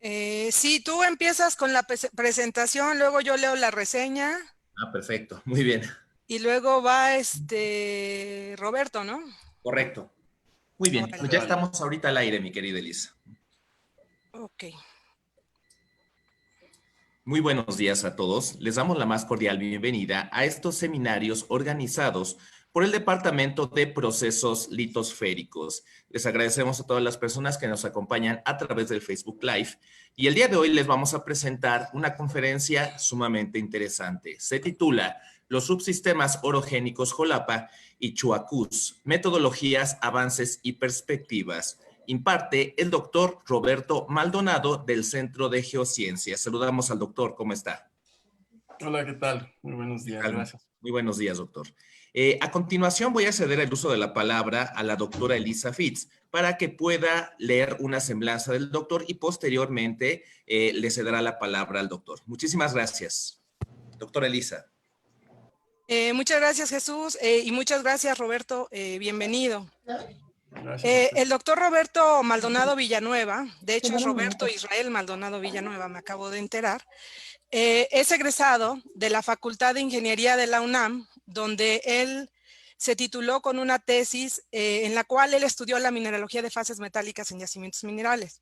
Sí, tú empiezas con la presentación, luego yo leo la reseña Ah, perfecto. Muy bien. y luego va Roberto, ¿no? Correcto. Muy bien. Órale. Pues ya estamos ahorita al aire, mi querida Elisa. Ok. Muy buenos días a todos. Les damos la más cordial bienvenida a estos seminarios organizados por el Departamento de Procesos Litosféricos. Les agradecemos a todas las personas que nos acompañan a través del Facebook Live y el día de hoy les vamos a presentar una conferencia sumamente interesante. Se titula Los subsistemas orogénicos Jolapa y Chuacús, metodologías, avances y perspectivas. Imparte el doctor Roberto Maldonado del Centro de Geociencias. Saludamos al doctor, ¿cómo está? Hola, ¿qué tal? Muy buenos ¿Qué días, tal? gracias. Muy buenos días, doctor. A continuación voy a ceder el uso de la palabra a la doctora Elisa Fitz para que pueda leer una semblanza del doctor y posteriormente le cederá la palabra al doctor. Muchísimas gracias. Doctora Elisa. Muchas gracias, Jesús, y muchas gracias, Roberto. Bienvenido. Gracias a usted. El doctor Roberto Maldonado Villanueva, de hecho es Roberto Israel Maldonado Villanueva, me acabo de enterar, es egresado de la Facultad de Ingeniería de la UNAM, donde él se tituló con una tesis en la cual él estudió la mineralogía de fases metálicas en yacimientos minerales,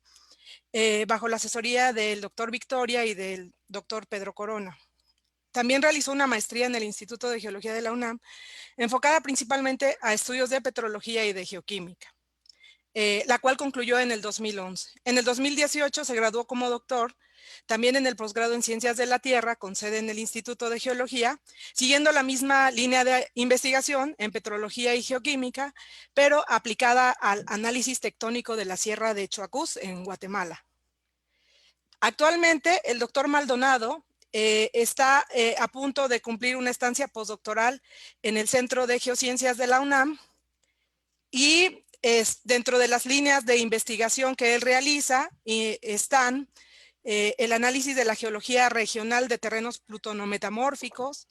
bajo la asesoría del doctor Victoria y del doctor Pedro Corona. También realizó una maestría en el Instituto de Geología de la UNAM, enfocada principalmente a estudios de petrología y de geoquímica. La cual concluyó en el 2011. En el 2018 se graduó como doctor, también en el posgrado en Ciencias de la Tierra, con sede en el Instituto de Geología, siguiendo la misma línea de investigación en petrología y geoquímica, pero aplicada al análisis tectónico de la Sierra de Chuacús en Guatemala. Actualmente, el doctor Maldonado está a punto de cumplir una estancia postdoctoral en el Centro de Geociencias de la UNAM, y dentro de las líneas de investigación que él realiza están el análisis de la geología regional de terrenos plutonometamórficos,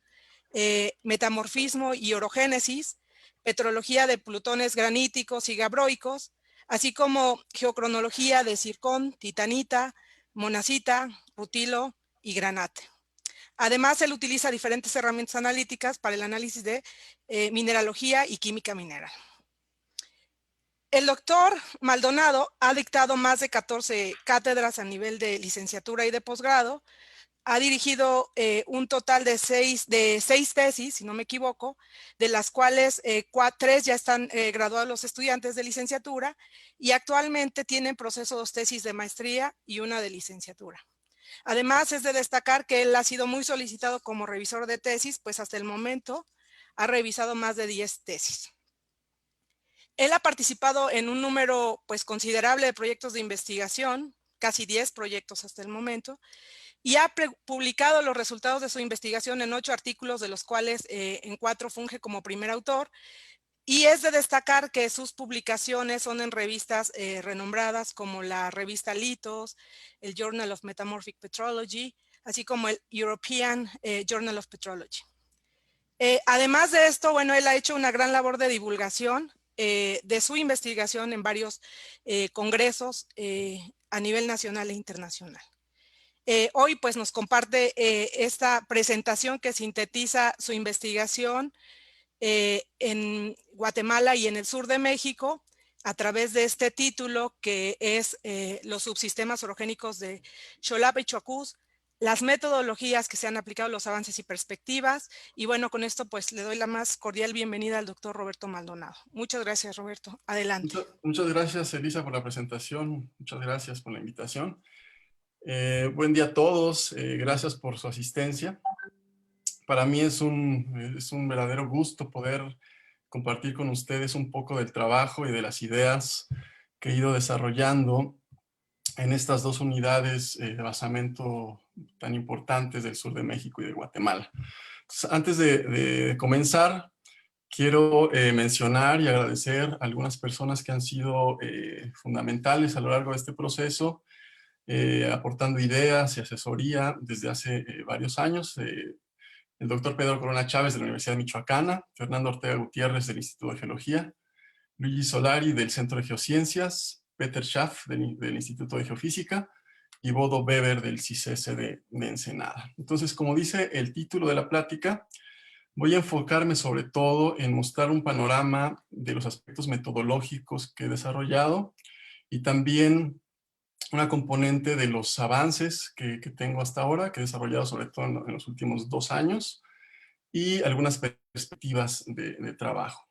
metamorfismo y orogénesis, petrología de plutones graníticos y gabroicos, así como geocronología de zircón, titanita, monacita, rutilo y granate. Además, él utiliza diferentes herramientas analíticas para el análisis de mineralogía y química mineral. El doctor Maldonado ha dictado más de 14 cátedras a nivel de licenciatura y de posgrado. Ha dirigido un total de seis tesis, si no me equivoco, de las cuales 3 ya están graduados los estudiantes de licenciatura y actualmente tienen proceso 2 tesis de maestría y una de licenciatura. Además, es de destacar que él ha sido muy solicitado como revisor de tesis, pues hasta el momento ha revisado más de 10 tesis. Él ha participado en un número pues considerable de proyectos de investigación, casi 10 proyectos hasta el momento, y ha publicado los resultados de su investigación en 8 artículos, de los cuales en 4 funge como primer autor, y es de destacar que sus publicaciones son en revistas renombradas como la revista Litos, el Journal of Metamorphic Petrology, así como el European Journal of Petrology. Además de esto, bueno, él ha hecho una gran labor de divulgación de su investigación en varios congresos a nivel nacional e internacional. Hoy pues nos comparte esta presentación que sintetiza su investigación en Guatemala y en el sur de México a través de este título que es los subsistemas orogénicos de Xolapa y Chuacús, las metodologías que se han aplicado, los avances y perspectivas. Y bueno, con esto pues le doy la más cordial bienvenida al doctor Roberto Maldonado. Muchas gracias, Roberto. Adelante. Muchas gracias, Elisa, por la presentación. Muchas gracias por la invitación. Buen día a todos. Gracias por su asistencia. Para mí es un verdadero gusto poder compartir con ustedes un poco del trabajo y de las ideas que he ido desarrollando en estas 2 unidades de basamento tan importantes del sur de México y de Guatemala. Entonces, antes de comenzar, quiero mencionar y agradecer a algunas personas que han sido fundamentales a lo largo de este proceso, aportando ideas y asesoría desde hace varios años. El doctor Pedro Corona Chávez de la Universidad Michoacana, Fernando Ortega Gutiérrez del Instituto de Geología, Luigi Solari del Centro de Geociencias, Peter Schaff del Instituto de Geofísica y Bodo Weber del CICESE de Ensenada. Entonces, como dice el título de la plática, voy a enfocarme sobre todo en mostrar un panorama de los aspectos metodológicos que he desarrollado y también una componente de los avances que tengo hasta ahora, que he desarrollado sobre todo en los últimos 2 años, y algunas perspectivas de trabajo.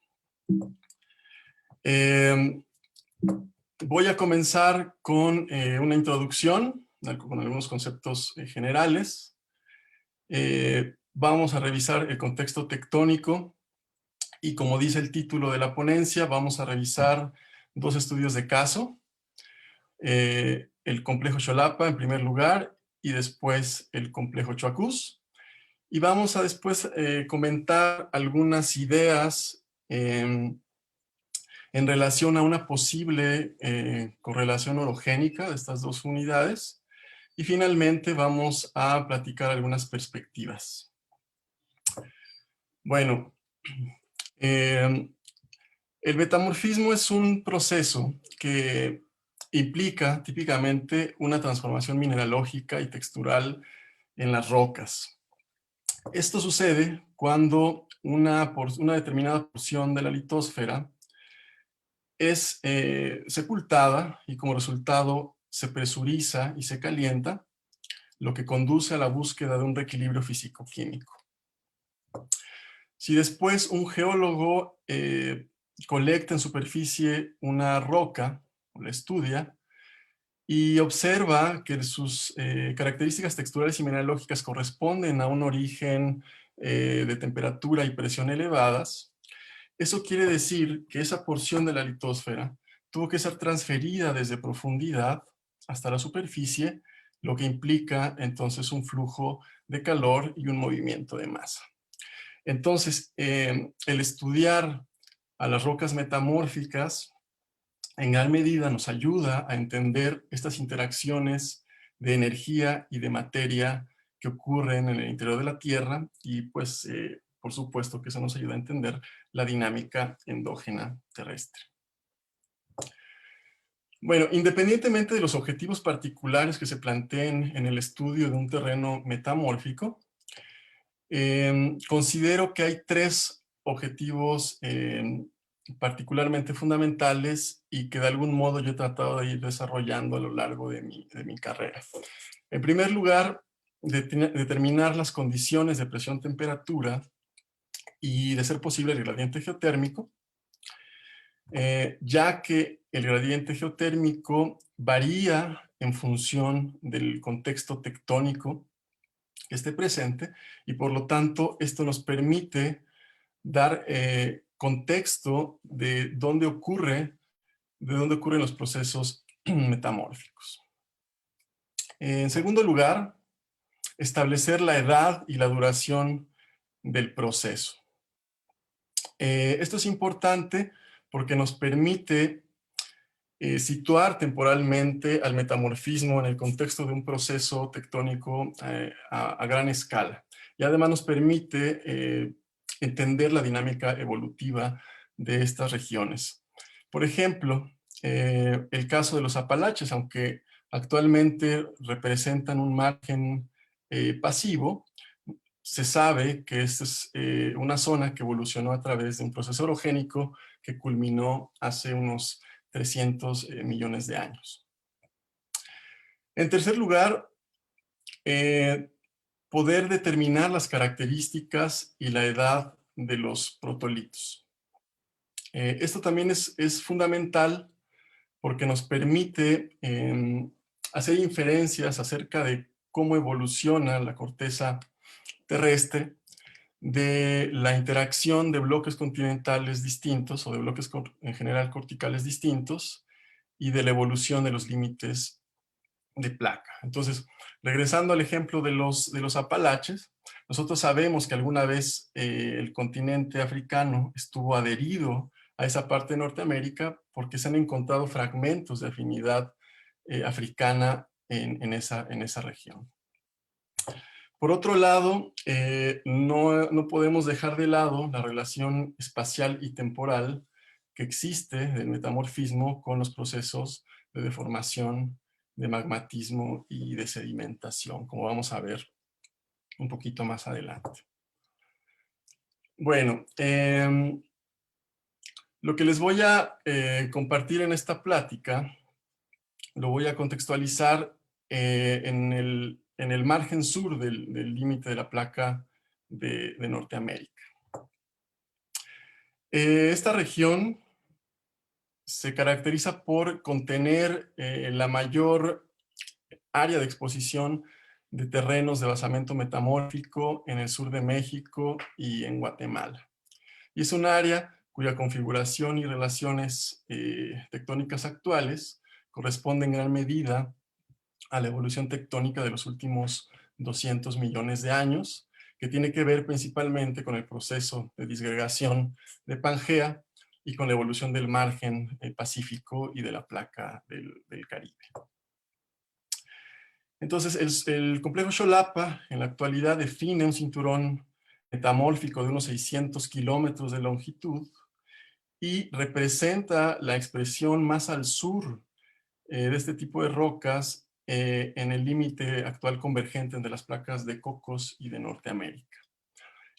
Voy a comenzar con una introducción, con algunos conceptos generales. Vamos a revisar el contexto tectónico y, como dice el título de la ponencia, vamos a revisar 2 estudios de caso. El complejo Xolapa en primer lugar y después el complejo Choacús. Y vamos a después comentar algunas ideas en relación a una posible correlación orogénica de estas 2 unidades. Y finalmente vamos a platicar algunas perspectivas. Bueno, el metamorfismo es un proceso que implica típicamente una transformación mineralógica y textural en las rocas. Esto sucede cuando una determinada porción de la litosfera es sepultada y como resultado se presuriza y se calienta, lo que conduce a la búsqueda de un reequilibrio físico-químico. Si después un geólogo colecta en superficie una roca, la estudia, y observa que sus características texturales y mineralógicas corresponden a un origen de temperatura y presión elevadas, eso quiere decir que esa porción de la litosfera tuvo que ser transferida desde profundidad hasta la superficie, lo que implica entonces un flujo de calor y un movimiento de masa. Entonces, el estudiar a las rocas metamórficas en gran medida nos ayuda a entender estas interacciones de energía y de materia que ocurren en el interior de la Tierra y pues por supuesto que eso nos ayuda a entender la dinámica endógena terrestre. Bueno, independientemente de los objetivos particulares que se planteen en el estudio de un terreno metamórfico, considero que hay 3 objetivos particularmente fundamentales y que de algún modo yo he tratado de ir desarrollando a lo largo de mi carrera. En primer lugar, determinar las condiciones de presión-temperatura y, de ser posible, el gradiente geotérmico, ya que el gradiente geotérmico varía en función del contexto tectónico que esté presente y por lo tanto esto nos permite dar contexto de dónde ocurren los procesos metamórficos. En segundo lugar, establecer la edad y la duración del proceso. Esto es importante porque nos permite situar temporalmente al metamorfismo en el contexto de un proceso tectónico a gran escala. Y además nos permite entender la dinámica evolutiva de estas regiones. Por ejemplo, el caso de los Apalaches, aunque actualmente representan un margen pasivo, se sabe que esta es una zona que evolucionó a través de un proceso orogénico que culminó hace unos 300 millones de años. En tercer lugar, poder determinar las características y la edad de los protolitos. Esto también es fundamental porque nos permite hacer inferencias acerca de cómo evoluciona la corteza terrestre, de la interacción de bloques continentales distintos o de bloques en general corticales distintos y de la evolución de los límites de placa. Entonces, regresando al ejemplo de los Apalaches, nosotros sabemos que alguna vez el continente africano estuvo adherido a esa parte de Norteamérica porque se han encontrado fragmentos de afinidad africana en esa región. Por otro lado, no podemos dejar de lado la relación espacial y temporal que existe del metamorfismo con los procesos de deformación de magmatismo y de sedimentación, como vamos a ver un poquito más adelante. Bueno, lo que les voy a compartir en esta plática lo voy a contextualizar en el margen sur del límite de la placa de Norteamérica. Esta región se caracteriza por contener la mayor área de exposición de terrenos de basamento metamórfico en el sur de México y en Guatemala. Y es un área cuya configuración y relaciones tectónicas actuales corresponden en gran medida a la evolución tectónica de los últimos 200 millones de años, que tiene que ver principalmente con el proceso de disgregación de Pangea y con la evolución del margen pacífico y de la placa del Caribe. Entonces, el complejo Xolapa en la actualidad define un cinturón metamórfico de unos 600 kilómetros de longitud y representa la expresión más al sur de este tipo de rocas en el límite actual convergente entre las placas de Cocos y de Norteamérica.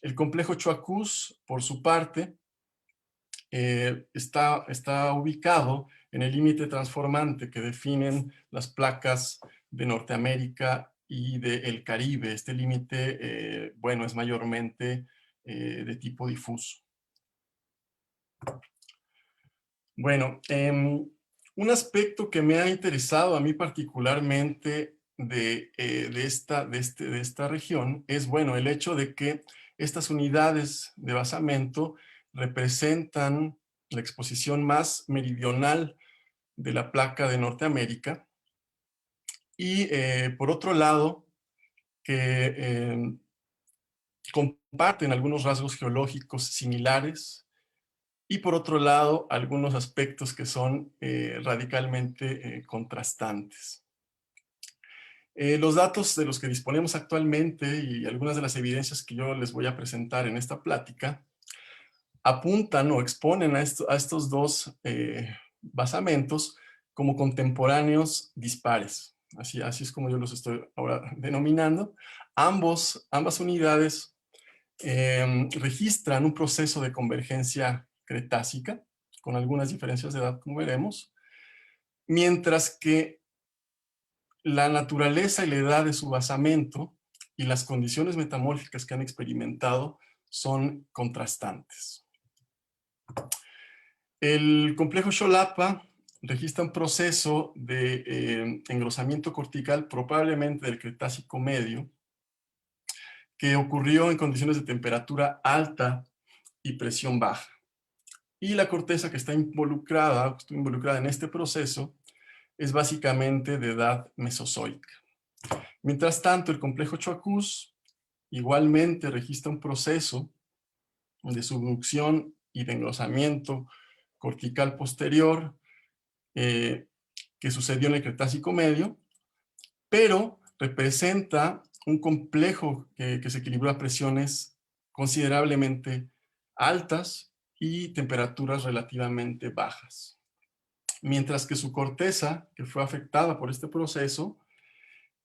El complejo Choacús, por su parte, está ubicado en el límite transformante que definen las placas de Norteamérica y del Caribe. Este límite, bueno, es mayormente de tipo difuso. Bueno, un aspecto que me ha interesado a mí particularmente de esta región es, bueno, el hecho de que estas unidades de basamento representan la exposición más meridional de la placa de Norteamérica y, por otro lado, que comparten algunos rasgos geológicos similares y, por otro lado, algunos aspectos que son radicalmente contrastantes. Los datos de los que disponemos actualmente y algunas de las evidencias que yo les voy a presentar en esta plática apuntan o exponen a estos dos basamentos como contemporáneos dispares. Así es como yo los estoy ahora denominando. Ambas unidades registran un proceso de convergencia cretácica, con algunas diferencias de edad, como veremos, mientras que la naturaleza y la edad de su basamento y las condiciones metamórficas que han experimentado son contrastantes. El complejo Xolapa registra un proceso de engrosamiento cortical probablemente del Cretácico medio, que ocurrió en condiciones de temperatura alta y presión baja. Y la corteza que está involucrada en este proceso es básicamente de edad mesozoica. Mientras tanto, el complejo Choacús igualmente registra un proceso de subducción y de engrosamiento cortical posterior que sucedió en el Cretácico medio, pero representa un complejo que se equilibró a presiones considerablemente altas y temperaturas relativamente bajas. Mientras que su corteza, que fue afectada por este proceso,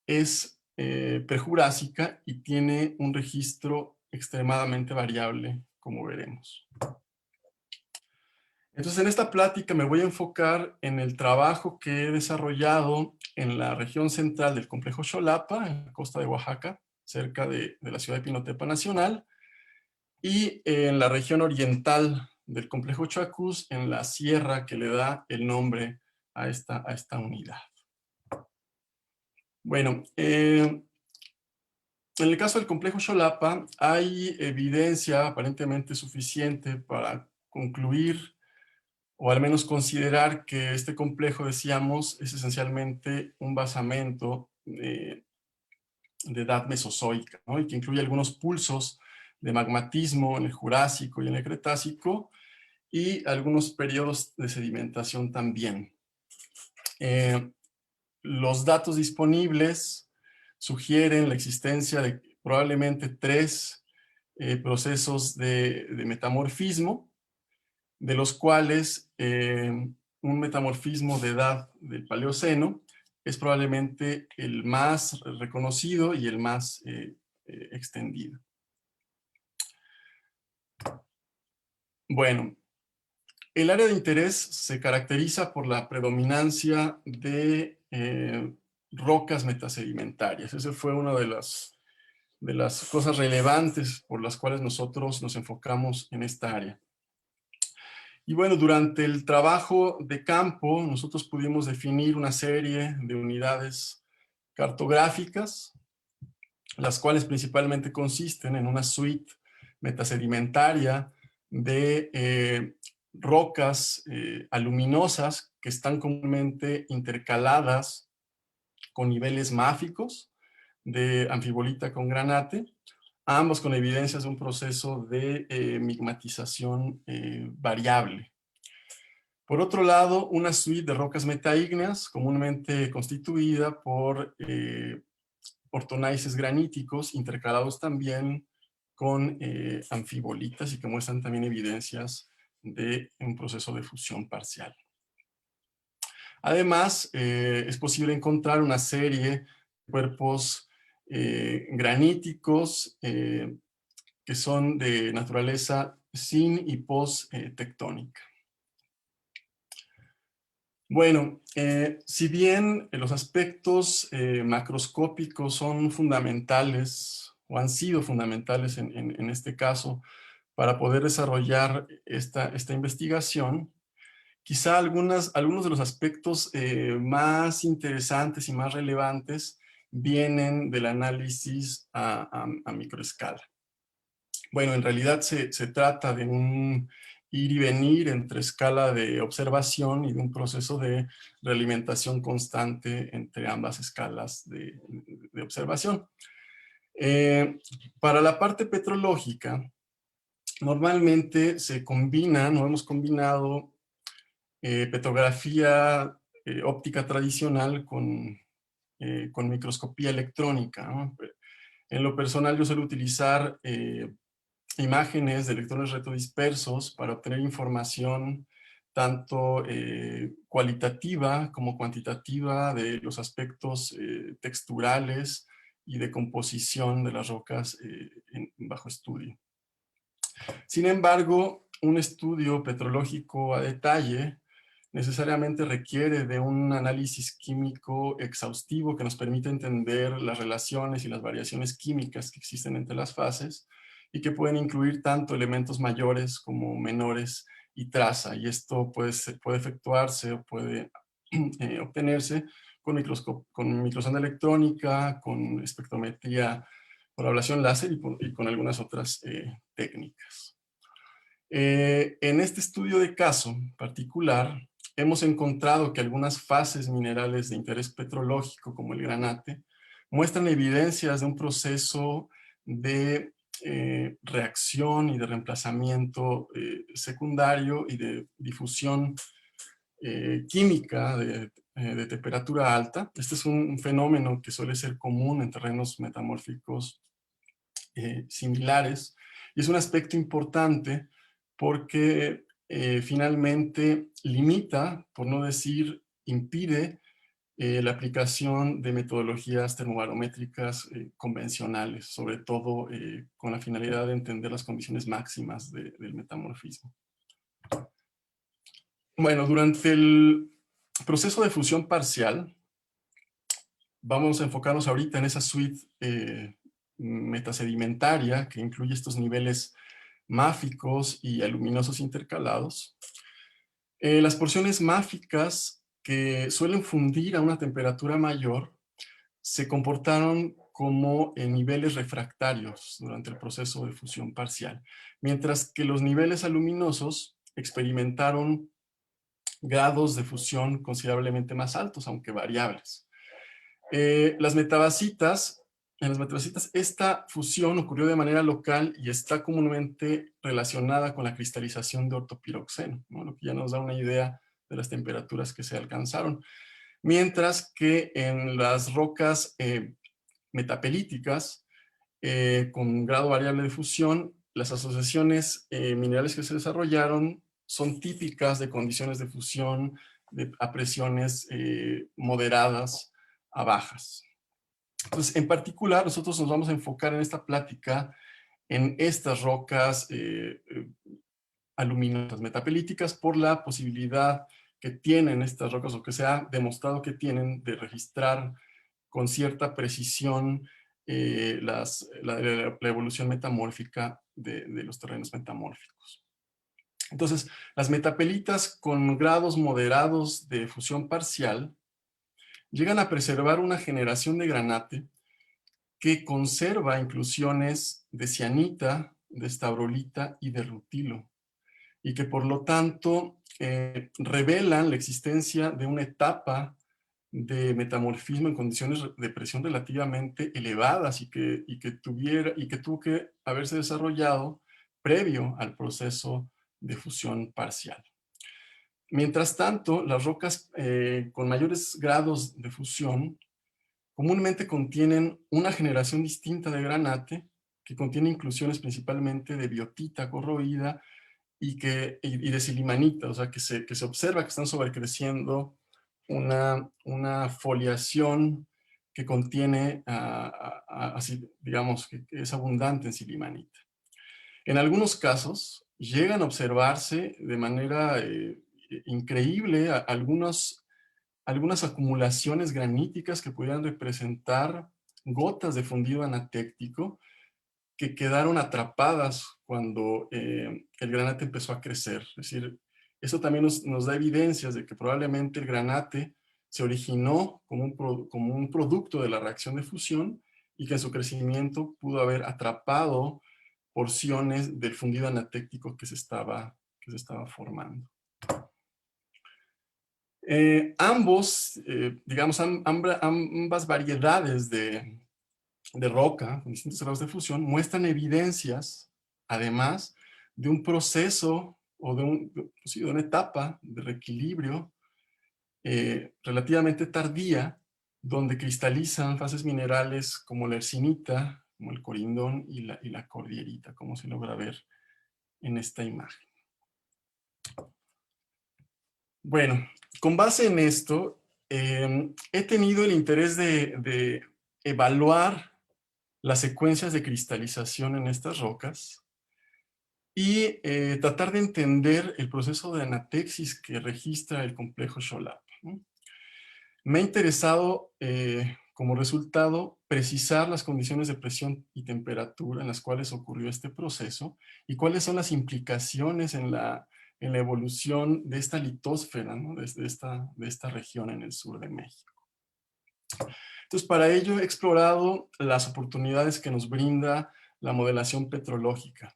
es prejurásica y tiene un registro extremadamente variable, como veremos. Entonces, en esta plática me voy a enfocar en el trabajo que he desarrollado en la región central del complejo Xolapa, en la costa de Oaxaca, cerca de la ciudad de Pinotepa Nacional, y en la región oriental del complejo Choacús, en la sierra que le da el nombre a esta unidad. Bueno, en el caso del complejo Xolapa hay evidencia aparentemente suficiente para concluir o al menos considerar que este complejo, decíamos, es esencialmente un basamento de edad mesozoica, ¿no? Y que incluye algunos pulsos de magmatismo en el Jurásico y en el Cretácico y algunos periodos de sedimentación también. Los datos disponibles sugieren la existencia de probablemente 3 procesos de metamorfismo, de los cuales un metamorfismo de edad del Paleoceno es probablemente el más reconocido y el más extendido. Bueno, el área de interés se caracteriza por la predominancia de rocas metasedimentarias. Esa fue una de las cosas relevantes por las cuales nosotros nos enfocamos en esta área. Y bueno, durante el trabajo de campo, nosotros pudimos definir una serie de unidades cartográficas, las cuales principalmente consisten en una suite metasedimentaria de rocas aluminosas que están comúnmente intercaladas con niveles máficos de anfibolita con granate, ambos con evidencias de un proceso de migmatización variable. Por otro lado, una suite de rocas metaígneas, comúnmente constituida por ortonaices graníticos, intercalados también con anfibolitas y que muestran también evidencias de un proceso de fusión parcial. Además, es posible encontrar una serie de cuerpos graníticos que son de naturaleza sin y post-tectónica. Bueno, si bien los aspectos macroscópicos son fundamentales o han sido fundamentales en este caso para poder desarrollar esta investigación, quizá algunos de los aspectos más interesantes y más relevantes vienen del análisis a microescala. Bueno, en realidad se trata de un ir y venir entre escala de observación y de un proceso de realimentación constante entre ambas escalas de observación. Para la parte petrológica, normalmente se combinan, o hemos combinado petrografía óptica tradicional con microscopía electrónica, ¿no? En lo personal yo suelo utilizar imágenes de electrones retrodispersos para obtener información tanto cualitativa como cuantitativa de los aspectos texturales y de composición de las rocas bajo estudio. Sin embargo, un estudio petrológico a detalle necesariamente requiere de un análisis químico exhaustivo que nos permite entender las relaciones y las variaciones químicas que existen entre las fases y que pueden incluir tanto elementos mayores como menores y traza. Y esto puede efectuarse o puede obtenerse con microsonda electrónica, con espectrometría por ablación láser y con algunas otras técnicas. En este estudio de caso particular, hemos encontrado que algunas fases minerales de interés petrológico, como el granate, muestran evidencias de un proceso de reacción y de reemplazamiento secundario y de difusión química de temperatura alta. Este es un fenómeno que suele ser común en terrenos metamórficos similares y es un aspecto importante porque finalmente limita, por no decir impide, la aplicación de metodologías termobarométricas convencionales, sobre todo con la finalidad de entender las condiciones máximas del metamorfismo. Bueno, durante el proceso de fusión parcial, vamos a enfocarnos ahorita en esa suite metasedimentaria que incluye estos niveles máficos y aluminosos intercalados. Las porciones máficas que suelen fundir a una temperatura mayor se comportaron como niveles refractarios durante el proceso de fusión parcial, mientras que los niveles aluminosos experimentaron grados de fusión considerablemente más altos, aunque variables. En las metabasitas, esta fusión ocurrió de manera local y está comúnmente relacionada con la cristalización de ortopiroxeno, ¿no? Lo que ya nos da una idea de las temperaturas que se alcanzaron. Mientras que en las rocas metapelíticas, con grado variable de fusión, las asociaciones minerales que se desarrollaron son típicas de condiciones de fusión a presiones moderadas a bajas. Entonces, en particular, nosotros nos vamos a enfocar en esta plática en estas rocas aluminosas metapelíticas por la posibilidad que tienen estas rocas, o que se ha demostrado que tienen, de registrar con cierta precisión la evolución metamórfica de los terrenos metamórficos. Entonces, las metapelitas con grados moderados de fusión parcial llegan a preservar una generación de granate que conserva inclusiones de cianita, de estabrolita y de rutilo, y que por lo tanto revelan la existencia de una etapa de metamorfismo en condiciones de presión relativamente elevadas y que tuvo que haberse desarrollado previo al proceso de fusión parcial. Mientras tanto, las rocas con mayores grados de fusión comúnmente contienen una generación distinta de granate, que contiene inclusiones principalmente de biotita corroída y de silimanita, o sea, que se observa que están sobrecreciendo una foliación que contiene, así, digamos, que es abundante en silimanita. En algunos casos llegan a observarse de manera increíble algunas acumulaciones graníticas que pudieran representar gotas de fundido anatéctico que quedaron atrapadas cuando el granate empezó a crecer. Es decir, eso también nos da evidencias de que probablemente el granate se originó como un producto de la reacción de fusión y que en su crecimiento pudo haber atrapado porciones del fundido anatéctico que se estaba formando. Ambas variedades de roca con distintos grados de fusión muestran evidencias, además, de un proceso o de una etapa de reequilibrio relativamente tardía, donde cristalizan fases minerales como la hercinita, como el corindón y la cordierita, como se logra ver en esta imagen. Bueno, con base en esto, he tenido el interés de evaluar las secuencias de cristalización en estas rocas y tratar de entender el proceso de anatexis que registra el complejo Xolapa, ¿no? Me ha interesado, como resultado, precisar las condiciones de presión y temperatura en las cuales ocurrió este proceso y cuáles son las implicaciones en la evolución de esta litósfera, ¿no? de esta región en el sur de México. Entonces, para ello he explorado las oportunidades que nos brinda la modelación petrológica.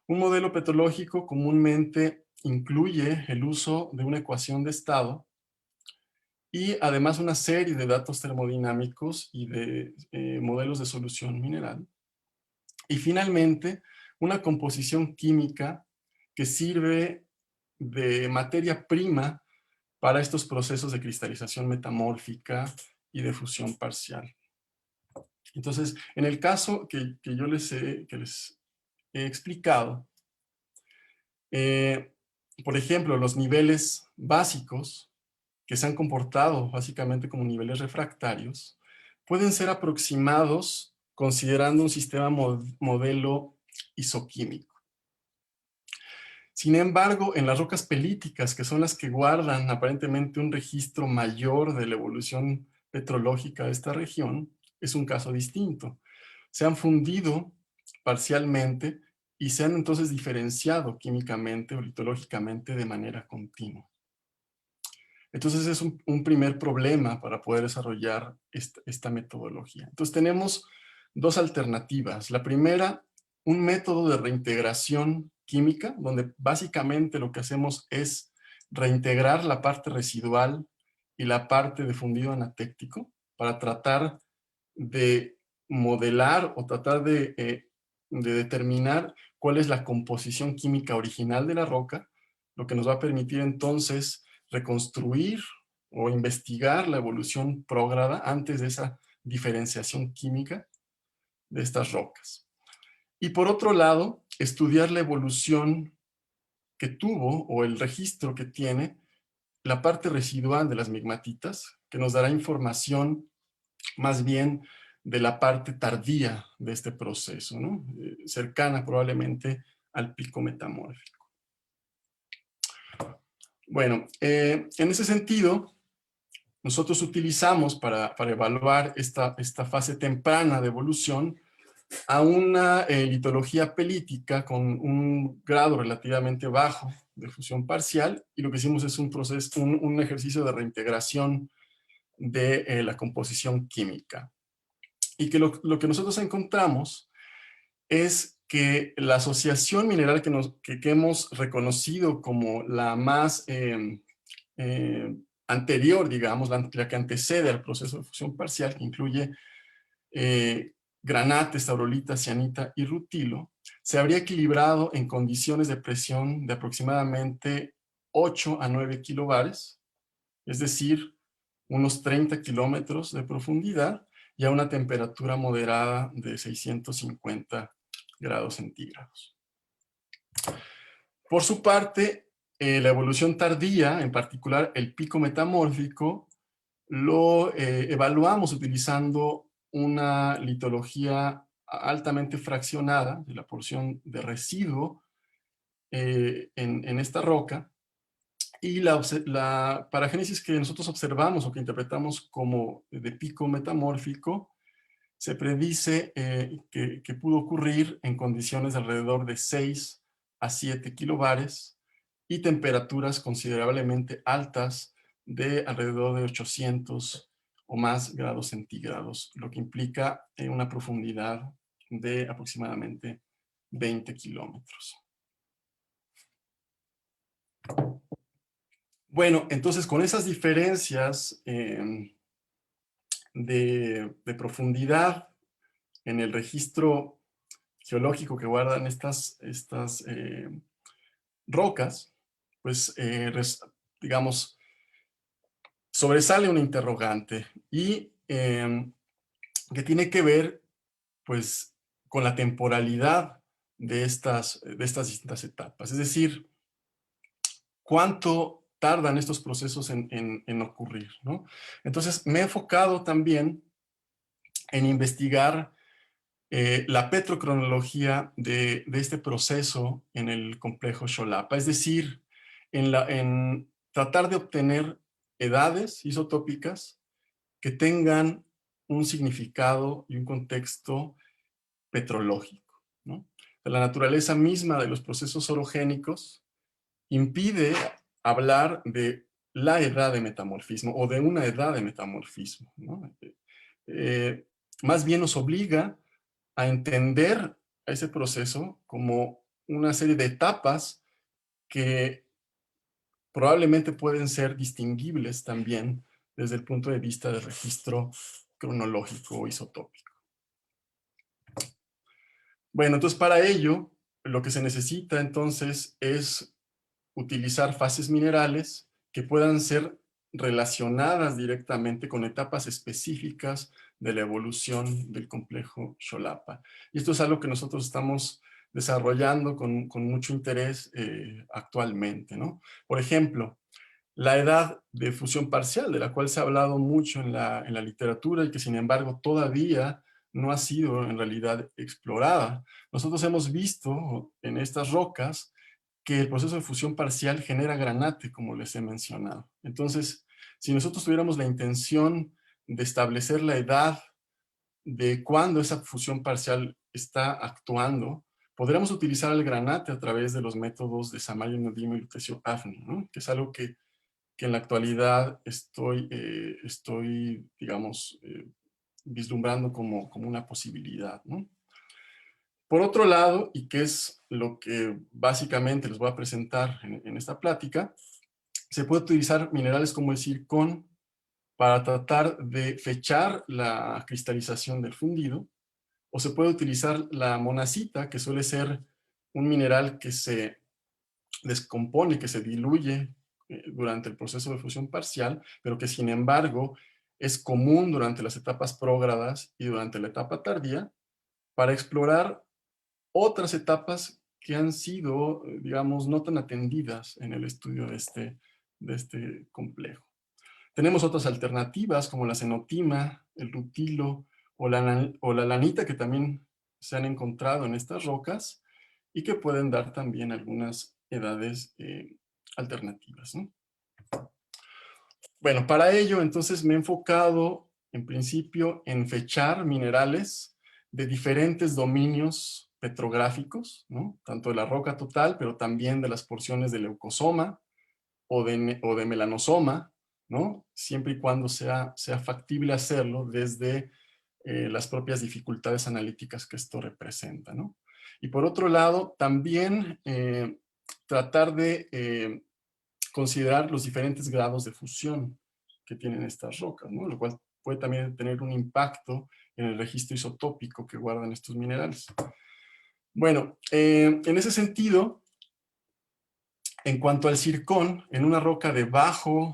Un modelo petrológico comúnmente incluye el uso de una ecuación de estado y además una serie de datos termodinámicos y de modelos de solución mineral. Y finalmente, una composición química que sirve de materia prima para estos procesos de cristalización metamórfica y de fusión parcial. Entonces, en el caso que les he explicado, por ejemplo, los niveles básicos que se han comportado básicamente como niveles refractarios, pueden ser aproximados considerando un sistema modelo isoquímico. Sin embargo, en las rocas pelíticas, que son las que guardan aparentemente un registro mayor de la evolución petrológica de esta región, es un caso distinto. Se han fundido parcialmente y se han entonces diferenciado químicamente o litológicamente de manera continua. Entonces es un primer problema para poder desarrollar esta metodología. Entonces tenemos dos alternativas. La primera, un método de reintegración química, donde básicamente lo que hacemos es reintegrar la parte residual y la parte de fundido anatéctico para tratar de modelar o tratar de determinar cuál es la composición química original de la roca, lo que nos va a permitir entonces reconstruir o investigar la evolución prógrada antes de esa diferenciación química de estas rocas. Y por otro lado, estudiar la evolución que tuvo o el registro que tiene la parte residual de las migmatitas, que nos dará información más bien de la parte tardía de este proceso, ¿no? Cercana probablemente al pico metamórfico. Bueno, en ese sentido, nosotros utilizamos para evaluar esta fase temprana de evolución a una litología pelítica con un grado relativamente bajo de fusión parcial, y lo que hicimos es un ejercicio de reintegración de la composición química. Y que lo que nosotros encontramos es que la asociación mineral que hemos reconocido como la más anterior, digamos, la que antecede al proceso de fusión parcial, que incluye granates, taurolita, cianita y rutilo, se habría equilibrado en condiciones de presión de aproximadamente 8 a 9 kilobares, es decir, unos 30 kilómetros de profundidad y a una temperatura moderada de 650 grados centígrados. Por su parte, la evolución tardía, en particular el pico metamórfico, lo evaluamos utilizando una litología altamente fraccionada de la porción de residuo en esta roca, y la paragénesis que nosotros observamos o que interpretamos como de pico metamórfico se predice que pudo ocurrir en condiciones de alrededor de 6 a 7 kilobares y temperaturas considerablemente altas de alrededor de 800 o más grados centígrados, lo que implica una profundidad de aproximadamente 20 kilómetros. Bueno, entonces con esas diferencias de profundidad en el registro geológico que guardan estas rocas, pues digamos, sobresale un interrogante y que tiene que ver pues con la temporalidad de estas distintas etapas. Es decir, cuánto tardan estos procesos en ocurrir, ¿no? Entonces me he enfocado también en investigar la petrocronología de este proceso en el complejo Xolapa, es decir, en tratar de obtener edades isotópicas que tengan un significado y un contexto petrológico, ¿no? La naturaleza misma de los procesos orogénicos impide hablar de la edad de metamorfismo o de una edad de metamorfismo, ¿no? Más bien nos obliga a entender a ese proceso como una serie de etapas que probablemente pueden ser distinguibles también desde el punto de vista del registro cronológico o isotópico. Bueno, entonces para ello, lo que se necesita entonces es utilizar fases minerales que puedan ser relacionadas directamente con etapas específicas de la evolución del complejo Xolapa. Y esto es algo que nosotros estamos desarrollando con mucho interés actualmente, ¿no? Por ejemplo, la edad de fusión parcial, de la cual se ha hablado mucho en la literatura y que sin embargo todavía no ha sido en realidad explorada. Nosotros hemos visto en estas rocas que el proceso de fusión parcial genera granate, como les he mencionado. Entonces, si nosotros tuviéramos la intención de establecer la edad de cuándo esa fusión parcial está actuando, podríamos utilizar el granate a través de los métodos de Samayo Neodimo y Lutecio Pafni, ¿no? Que es algo que en la actualidad estoy digamos, vislumbrando como una posibilidad, ¿no? Por otro lado, y que es lo que básicamente les voy a presentar en esta plática, se puede utilizar minerales como el zircón para tratar de fechar la cristalización del fundido, o se puede utilizar la monacita, que suele ser un mineral que se descompone, que se diluye durante el proceso de fusión parcial, pero que sin embargo es común durante las etapas prógradas y durante la etapa tardía, para explorar otras etapas que han sido, digamos, no tan atendidas en el estudio de este complejo. Tenemos otras alternativas como la cenotima, el rutilo o la lanita, que también se han encontrado en estas rocas y que pueden dar también algunas edades alternativas, ¿no? Bueno, para ello entonces me he enfocado en principio en fechar minerales de diferentes dominios petrográficos, ¿no? Tanto de la roca total, pero también de las porciones de leucosoma o de melanosoma, ¿no? Siempre y cuando sea factible hacerlo desde las propias dificultades analíticas que esto representa, ¿no? Y por otro lado, también tratar de considerar los diferentes grados de fusión que tienen estas rocas, ¿no? Lo cual puede también tener un impacto en el registro isotópico que guardan estos minerales. Bueno, en ese sentido, en cuanto al zircón, en una roca de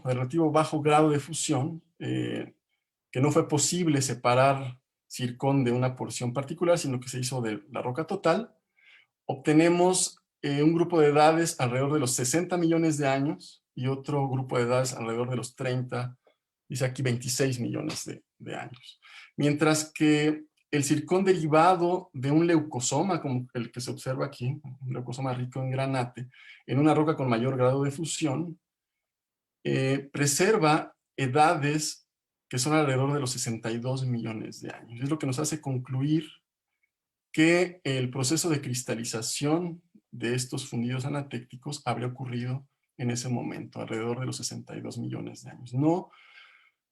relativo bajo grado de fusión, que no fue posible separar zircón de una porción particular, sino que se hizo de la roca total, obtenemos un grupo de edades alrededor de los 60 millones de años y otro grupo de edades alrededor de los 30, dice aquí 26 millones de años. Mientras que el zircón derivado de un leucosoma, como el que se observa aquí, un leucosoma rico en granate, en una roca con mayor grado de fusión, preserva edades que son alrededor de los 62 millones de años. Es lo que nos hace concluir que el proceso de cristalización de estos fundidos anatécticos habría ocurrido en ese momento, alrededor de los 62 millones de años.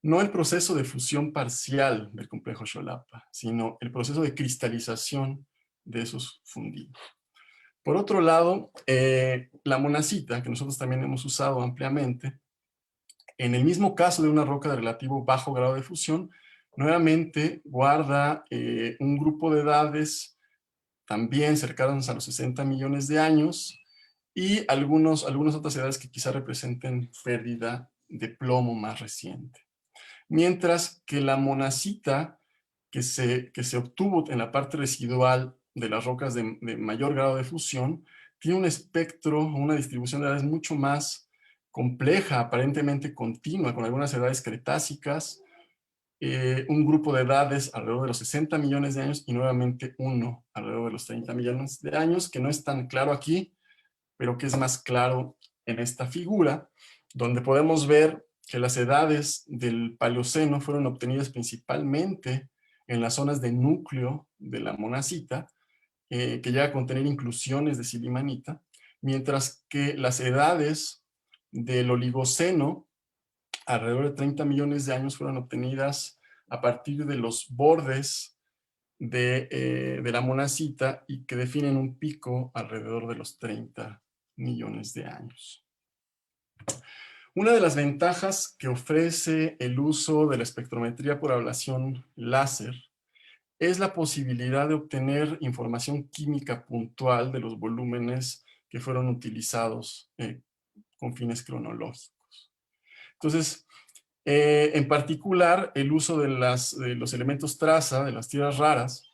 No el proceso de fusión parcial del complejo Xolapa, sino el proceso de cristalización de esos fundidos. Por otro lado, la monacita, que nosotros también hemos usado ampliamente, en el mismo caso de una roca de relativo bajo grado de fusión, nuevamente guarda un grupo de edades también cercanas a los 60 millones de años y algunas otras edades que quizá representen pérdida de plomo más reciente. Mientras que la monacita que se obtuvo en la parte residual de las rocas de mayor grado de fusión tiene un espectro, una distribución de edades mucho más compleja, aparentemente continua, con algunas edades cretácicas, un grupo de edades alrededor de los 60 millones de años y nuevamente uno alrededor de los 30 millones de años, que no es tan claro aquí, pero que es más claro en esta figura, donde podemos ver que las edades del Paleoceno fueron obtenidas principalmente en las zonas de núcleo de la monacita, que llega a contener inclusiones de silimanita, mientras que las edades del Oligoceno, alrededor de 30 millones de años, fueron obtenidas a partir de los bordes de la monacita y que definen un pico alrededor de los 30 millones de años. Una de las ventajas que ofrece el uso de la espectrometría por ablación láser es la posibilidad de obtener información química puntual de los volúmenes que fueron utilizados con fines cronológicos. Entonces, en particular, el uso de los elementos traza, de las tierras raras,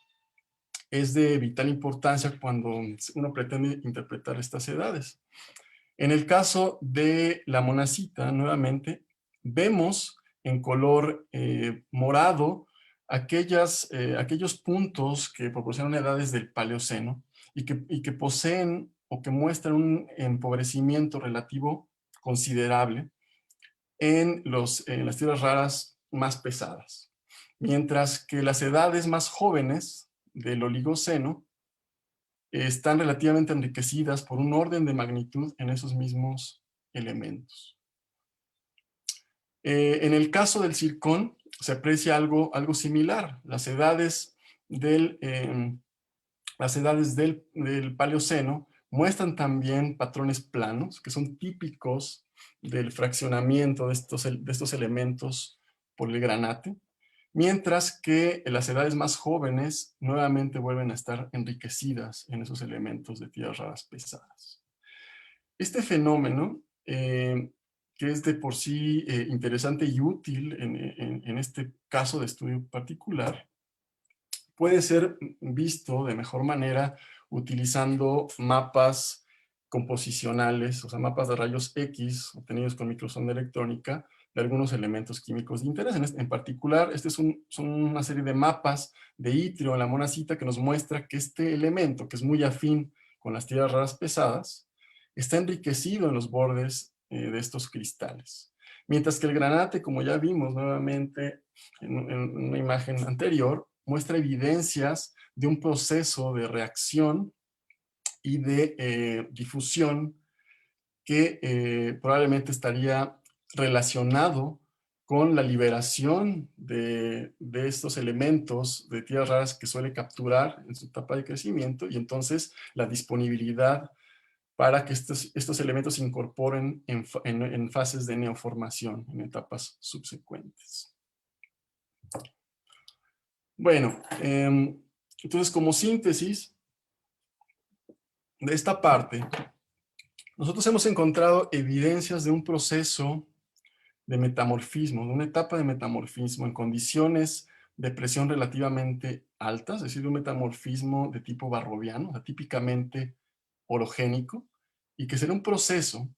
es de vital importancia cuando uno pretende interpretar estas edades. En el caso de la monacita, nuevamente, vemos en color morado aquellos puntos que proporcionan edades del Paleoceno y que poseen o que muestran un empobrecimiento relativo considerable en las tierras raras más pesadas. Mientras que las edades más jóvenes del Oligoceno están relativamente enriquecidas por un orden de magnitud en esos mismos elementos. En el caso del zircón se aprecia algo similar. Las edades del Paleoceno muestran también patrones planos que son típicos del fraccionamiento de estos elementos por el granate, mientras que las edades más jóvenes nuevamente vuelven a estar enriquecidas en esos elementos de tierras raras pesadas. Este fenómeno, que es de por sí interesante y útil en este caso de estudio particular, puede ser visto de mejor manera utilizando mapas composicionales, o sea, mapas de rayos X obtenidos con microsonda electrónica de algunos elementos químicos de interés. En particular, son una serie de mapas de itrio en la monacita que nos muestra que este elemento, que es muy afín con las tierras raras pesadas, está enriquecido en los bordes de estos cristales. Mientras que el granate, como ya vimos nuevamente en una imagen anterior, muestra evidencias de un proceso de reacción y de difusión que probablemente estaría relacionado con la liberación de estos elementos de tierras raras que suele capturar en su etapa de crecimiento, y entonces la disponibilidad para que estos elementos se incorporen en fases de neoformación, en etapas subsecuentes. Bueno, entonces como síntesis de esta parte, nosotros hemos encontrado evidencias de un proceso de metamorfismo, de una etapa de metamorfismo en condiciones de presión relativamente altas, es decir, un metamorfismo de tipo barroviano, o sea, típicamente orogénico, y que será un proceso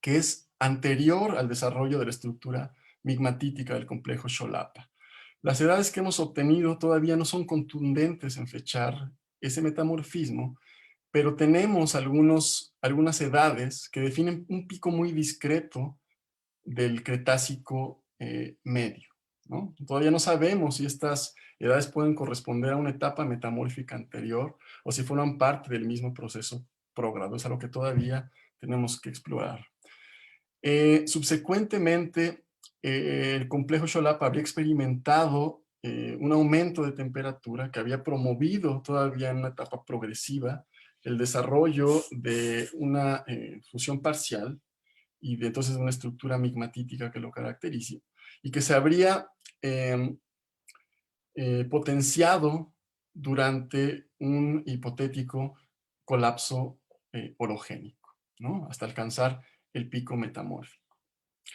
que es anterior al desarrollo de la estructura migmatítica del complejo Xolapa. Las edades que hemos obtenido todavía no son contundentes en fechar ese metamorfismo, pero tenemos algunas edades que definen un pico muy discreto del Cretácico medio, ¿no? Todavía no sabemos si estas edades pueden corresponder a una etapa metamórfica anterior o si forman parte del mismo proceso prógrado. Es algo que todavía tenemos que explorar. Subsecuentemente, el complejo Xolapa habría experimentado un aumento de temperatura que había promovido todavía en una etapa progresiva el desarrollo de una fusión parcial y de entonces una estructura migmatítica que lo caracteriza, y que se habría potenciado durante un hipotético colapso orogénico, ¿no? Hasta alcanzar el pico metamórfico.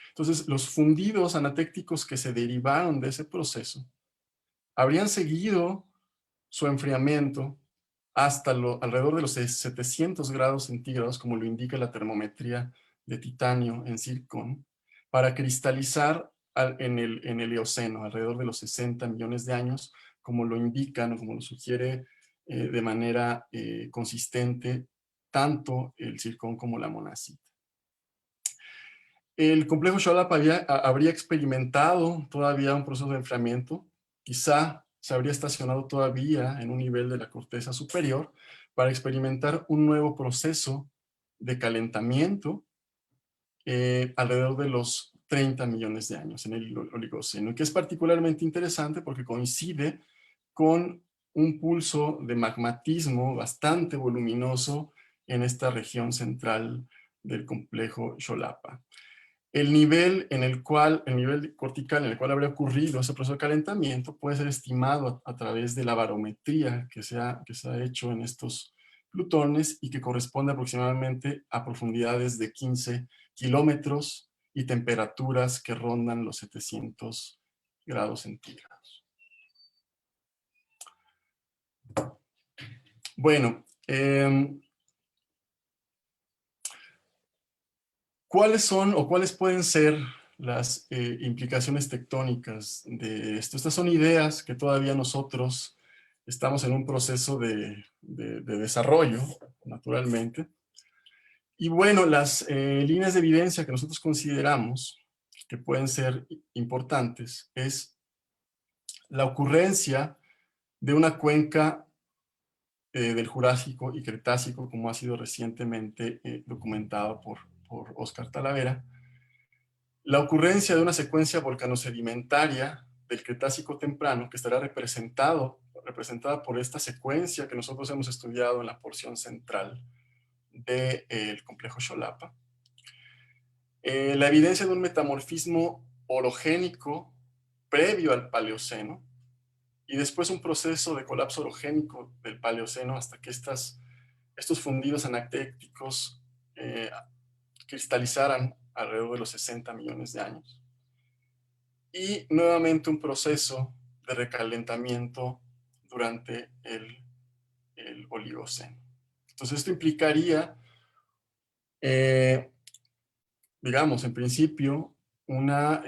Entonces, los fundidos anatécticos que se derivaron de ese proceso habrían seguido su enfriamiento hasta alrededor de los 700 grados centígrados, como lo indica la termometría de titanio en zircón, para cristalizar en el Eoceno, alrededor de los 60 millones de años, como lo indican o como lo sugiere de manera consistente tanto el zircón como la monacita. El complejo Xolapa habría experimentado todavía un proceso de enfriamiento, quizá se habría estacionado todavía en un nivel de la corteza superior para experimentar un nuevo proceso de calentamiento alrededor de los 30 millones de años en el Oligoceno, que es particularmente interesante porque coincide con un pulso de magmatismo bastante voluminoso en esta región central del complejo Xolapa. El nivel cortical en el cual habría ocurrido ese proceso de calentamiento puede ser estimado a través de la barometría que se ha hecho en estos plutones y que corresponde aproximadamente a profundidades de 15 kilómetros y temperaturas que rondan los 700 grados centígrados. Bueno, ¿cuáles son o cuáles pueden ser las implicaciones tectónicas de esto? Estas son ideas que todavía nosotros estamos en un proceso de desarrollo, naturalmente. Y bueno, las líneas de evidencia que nosotros consideramos que pueden ser importantes es la ocurrencia de una cuenca del Jurásico y Cretácico, como ha sido recientemente documentado por Óscar Talavera, la ocurrencia de una secuencia volcanosedimentaria del Cretácico temprano que estará representada por esta secuencia que nosotros hemos estudiado en la porción central del complejo Xolapa. La evidencia de un metamorfismo orogénico previo al Paleoceno y después un proceso de colapso orogénico del Paleoceno hasta que estos fundidos anatécticos cristalizaran alrededor de los 60 millones de años. Y nuevamente un proceso de recalentamiento durante el Oligoceno. Entonces esto implicaría, digamos, en principio, una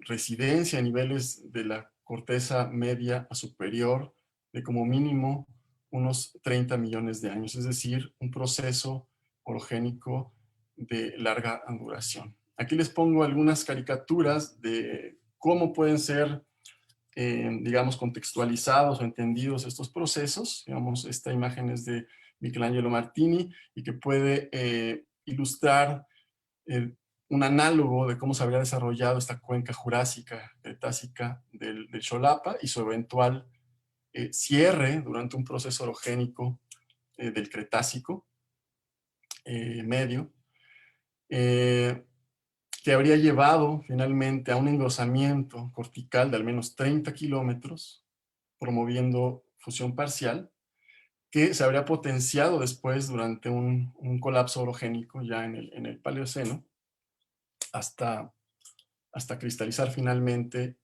residencia a niveles de la corteza media a superior de como mínimo unos 30 millones de años, es decir, un proceso orogénico de larga duración. Aquí les pongo algunas caricaturas de cómo pueden ser, digamos, contextualizados o entendidos estos procesos. Digamos, esta imagen es de Michelangelo Martini y que puede ilustrar un análogo de cómo se habría desarrollado esta cuenca jurásica, cretácica del Xolapa y su eventual cierre durante un proceso orogénico del Cretácico medio, que habría llevado finalmente a un engrosamiento cortical de al menos 30 kilómetros, promoviendo fusión parcial, que se habría potenciado después durante un colapso orogénico ya en el Paleoceno, hasta cristalizar finalmente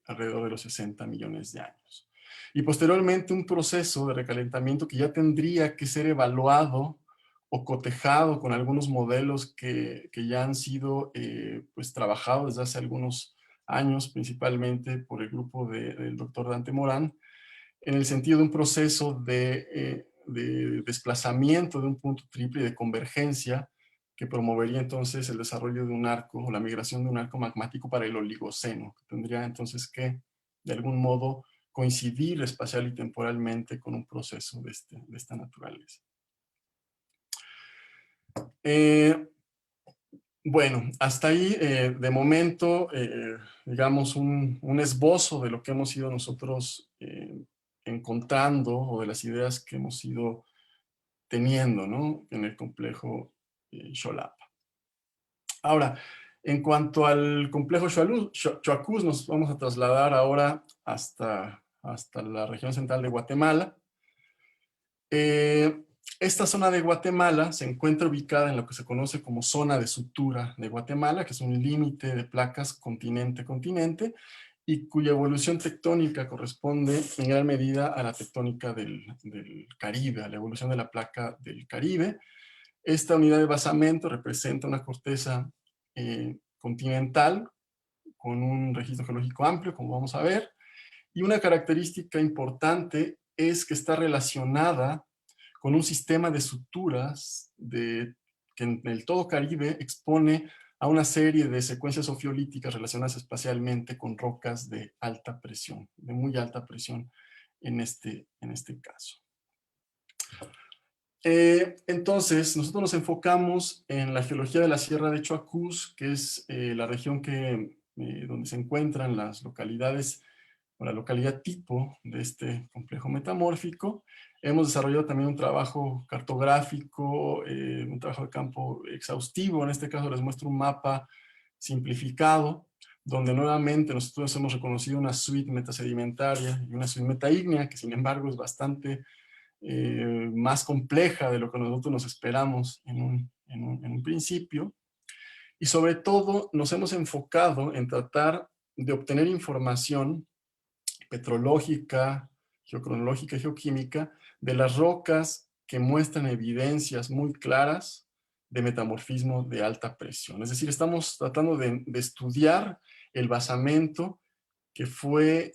alrededor de los 60 millones de años. Y posteriormente un proceso de recalentamiento que ya tendría que ser evaluado o cotejado con algunos modelos que ya han sido pues trabajados desde hace algunos años, principalmente por el grupo del doctor Dante Morán, en el sentido de un proceso de desplazamiento de un punto triple y de convergencia que promovería entonces el desarrollo de un arco o la migración de un arco magmático para el Oligoceno, que tendría entonces que, de algún modo, coincidir espacial y temporalmente con un proceso de esta naturaleza. Bueno, hasta ahí, de momento, digamos, un esbozo de lo que hemos ido nosotros encontrando o de las ideas que hemos ido teniendo, ¿no?, en el complejo Xolapa. Ahora, en cuanto al complejo Choacús, nos vamos a trasladar ahora hasta la región central de Guatemala. Esta zona de Guatemala se encuentra ubicada en lo que se conoce como zona de sutura de Guatemala, que es un límite de placas continente-continente, y cuya evolución tectónica corresponde en gran medida a la tectónica del Caribe, a la evolución de la placa del Caribe. Esta unidad de basamento representa una corteza continental con un registro geológico amplio, como vamos a ver, y una característica importante es que está relacionada con un sistema de suturas que en el todo Caribe expone a una serie de secuencias ofiolíticas relacionadas espacialmente con rocas de alta presión, de muy alta presión en este caso. Entonces, nosotros nos enfocamos en la geología de la Sierra de Choacús, que es la región donde se encuentran las localidades o la localidad tipo de este complejo metamórfico. Hemos desarrollado también un trabajo cartográfico, un trabajo de campo exhaustivo. En este caso les muestro un mapa simplificado, donde nuevamente nosotros hemos reconocido una suite metasedimentaria y una suite metaígnea, que sin embargo es bastante más compleja de lo que nosotros nos esperamos en un principio. Y sobre todo nos hemos enfocado en tratar de obtener información petrológica, geocronológica y geoquímica de las rocas que muestran evidencias muy claras de metamorfismo de alta presión. Es decir, estamos tratando de estudiar el basamento que fue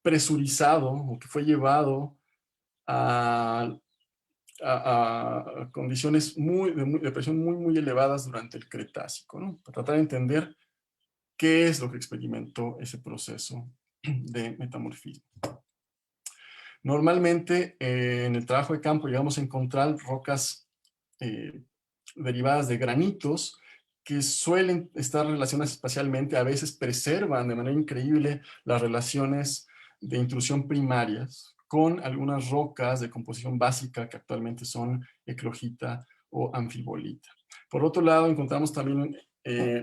presurizado o que fue llevado a condiciones de presión muy elevadas durante el Cretácico, ¿no?, para tratar de entender qué es lo que experimentó ese proceso de metamorfismo. Normalmente en el trabajo de campo llegamos a encontrar rocas derivadas de granitos que suelen estar relacionadas espacialmente, a veces preservan de manera increíble las relaciones de intrusión primarias con algunas rocas de composición básica que actualmente son eclogita o anfibolita. Por otro lado, encontramos también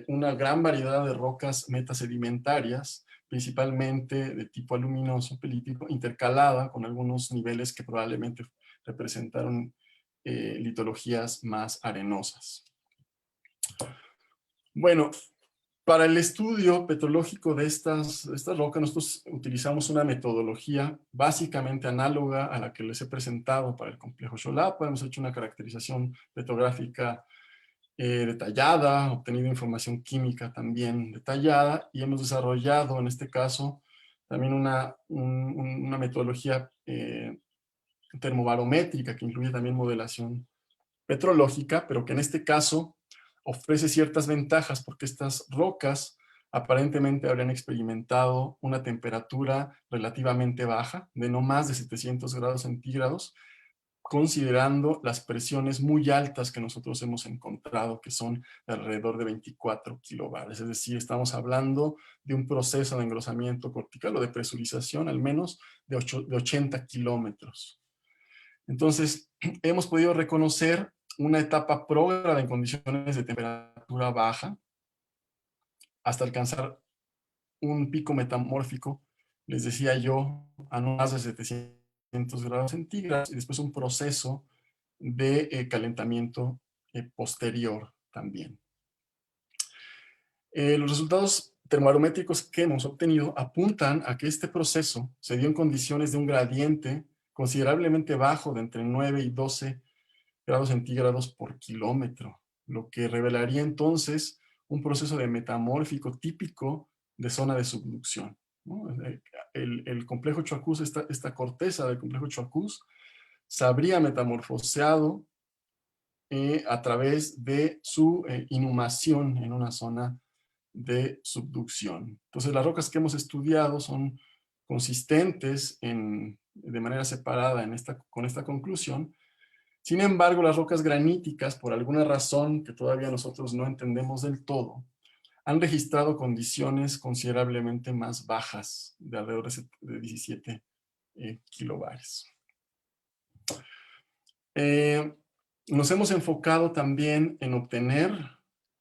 una gran variedad de rocas metasedimentarias, principalmente de tipo aluminoso pelítico, intercalada con algunos niveles que probablemente representaron litologías más arenosas. Bueno, para el estudio petrológico de estas rocas, nosotros utilizamos una metodología básicamente análoga a la que les he presentado para el complejo Xolapa. Hemos hecho una caracterización petrográfica detallada, obtenido información química también detallada, y hemos desarrollado en este caso también una metodología termobarométrica que incluye también modelación petrológica, pero que en este caso ofrece ciertas ventajas porque estas rocas aparentemente habrían experimentado una temperatura relativamente baja, de no más de 700 grados centígrados, considerando las presiones muy altas que nosotros hemos encontrado, que son de alrededor de 24 kilobares. Es decir, estamos hablando de un proceso de engrosamiento cortical o de presurización al menos de 80 kilómetros. Entonces, hemos podido reconocer una etapa prógrada en condiciones de temperatura baja hasta alcanzar un pico metamórfico, les decía yo, a no más de 700 grados centígrados, y después un proceso de calentamiento posterior también. Los resultados termobarométricos que hemos obtenido apuntan a que este proceso se dio en condiciones de un gradiente considerablemente bajo de entre 9 y 12 grados centígrados por kilómetro, lo que revelaría entonces un proceso de metamórfico típico de zona de subducción, ¿no? El complejo Choacús, esta corteza del complejo Choacús, se habría metamorfoseado a través de su inhumación en una zona de subducción. Entonces, las rocas que hemos estudiado son consistentes de manera separada con esta conclusión. Sin embargo, las rocas graníticas, por alguna razón que todavía nosotros no entendemos del todo, han registrado condiciones considerablemente más bajas, de alrededor de 17 kilobares. Nos hemos enfocado también en obtener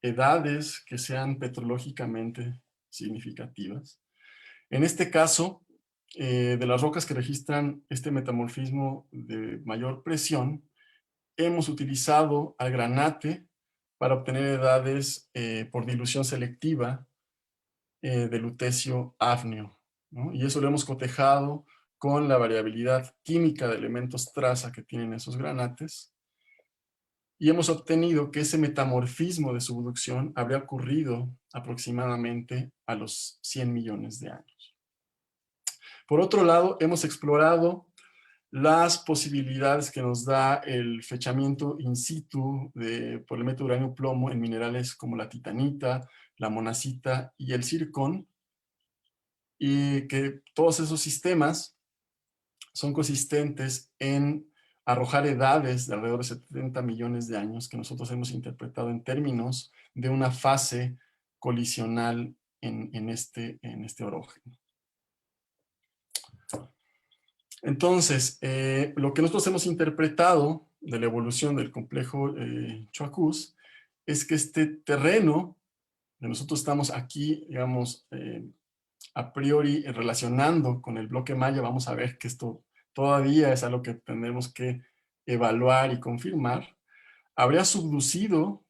edades que sean petrológicamente significativas. En este caso, de las rocas que registran este metamorfismo de mayor presión, hemos utilizado al granate para obtener edades por dilución selectiva de lutecio hafnio, ¿no? Y eso lo hemos cotejado con la variabilidad química de elementos traza que tienen esos granates, y hemos obtenido que ese metamorfismo de subducción habría ocurrido aproximadamente a los 100 millones de años. Por otro lado, hemos explorado las posibilidades que nos da el fechamiento in situ por el método uranio-plomo en minerales como la titanita, la monacita y el zircón, y que todos esos sistemas son consistentes en arrojar edades de alrededor de 70 millones de años que nosotros hemos interpretado en términos de una fase colisional en este orógeno. Entonces, lo que nosotros hemos interpretado de la evolución del complejo Choacús es que este terreno que nosotros estamos aquí, digamos, a priori relacionando con el bloque maya, vamos a ver que esto todavía es algo que tendremos que evaluar y confirmar, habría subducido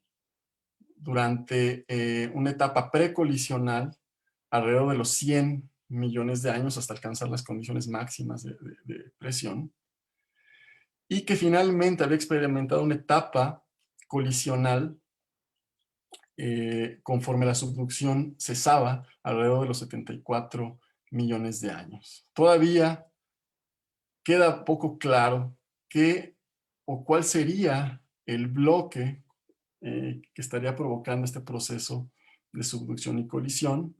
durante una etapa precolisional alrededor de los 100 millones de años hasta alcanzar las condiciones máximas de presión, y que finalmente había experimentado una etapa colisional conforme la subducción cesaba alrededor de los 74 millones de años. Todavía queda poco claro qué o cuál sería el bloque que estaría provocando este proceso de subducción y colisión.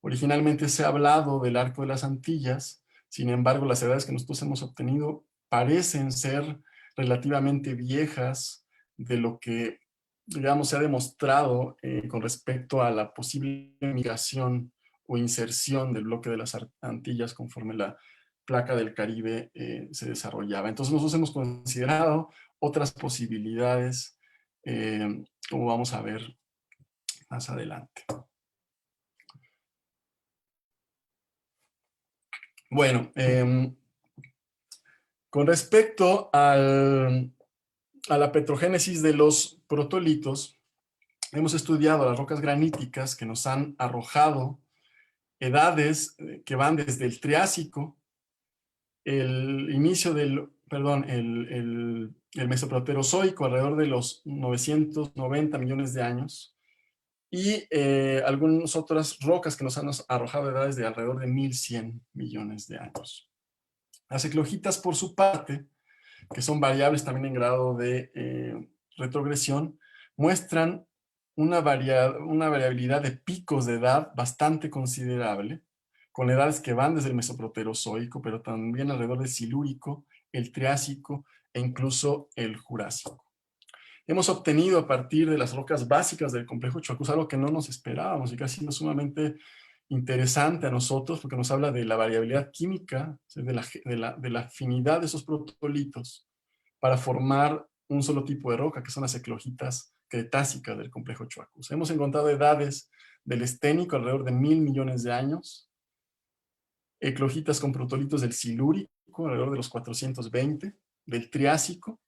Originalmente se ha hablado del Arco de las Antillas, sin embargo, las edades que nosotros hemos obtenido parecen ser relativamente viejas de lo que, digamos, se ha demostrado con respecto a la posible migración o inserción del bloque de las Antillas conforme la placa del Caribe se desarrollaba. Entonces nosotros hemos considerado otras posibilidades, como vamos a ver más adelante. Bueno, con respecto a la petrogénesis de los protolitos, hemos estudiado las rocas graníticas que nos han arrojado edades que van desde el Triásico el inicio del, perdón, el Mesoproterozoico alrededor de los 990 millones de años, y algunas otras rocas que nos han arrojado edades de alrededor de 1100 millones de años. Las eclogitas, por su parte, que son variables también en grado de retrogresión, muestran una variabilidad de picos de edad bastante considerable, con edades que van desde el Mesoproterozoico, pero también alrededor del Silúrico, el Triásico e incluso el Jurásico. Hemos obtenido a partir de las rocas básicas del complejo Choacús algo que no nos esperábamos y que ha sido sumamente interesante a nosotros porque nos habla de la variabilidad química, de la afinidad de esos protolitos para formar un solo tipo de roca, que son las eclogitas cretásicas del complejo Choacús. Hemos encontrado edades del Esténico alrededor de 1000 millones de años, eclogitas con protolitos del Silúrico alrededor de los 420, del Triásico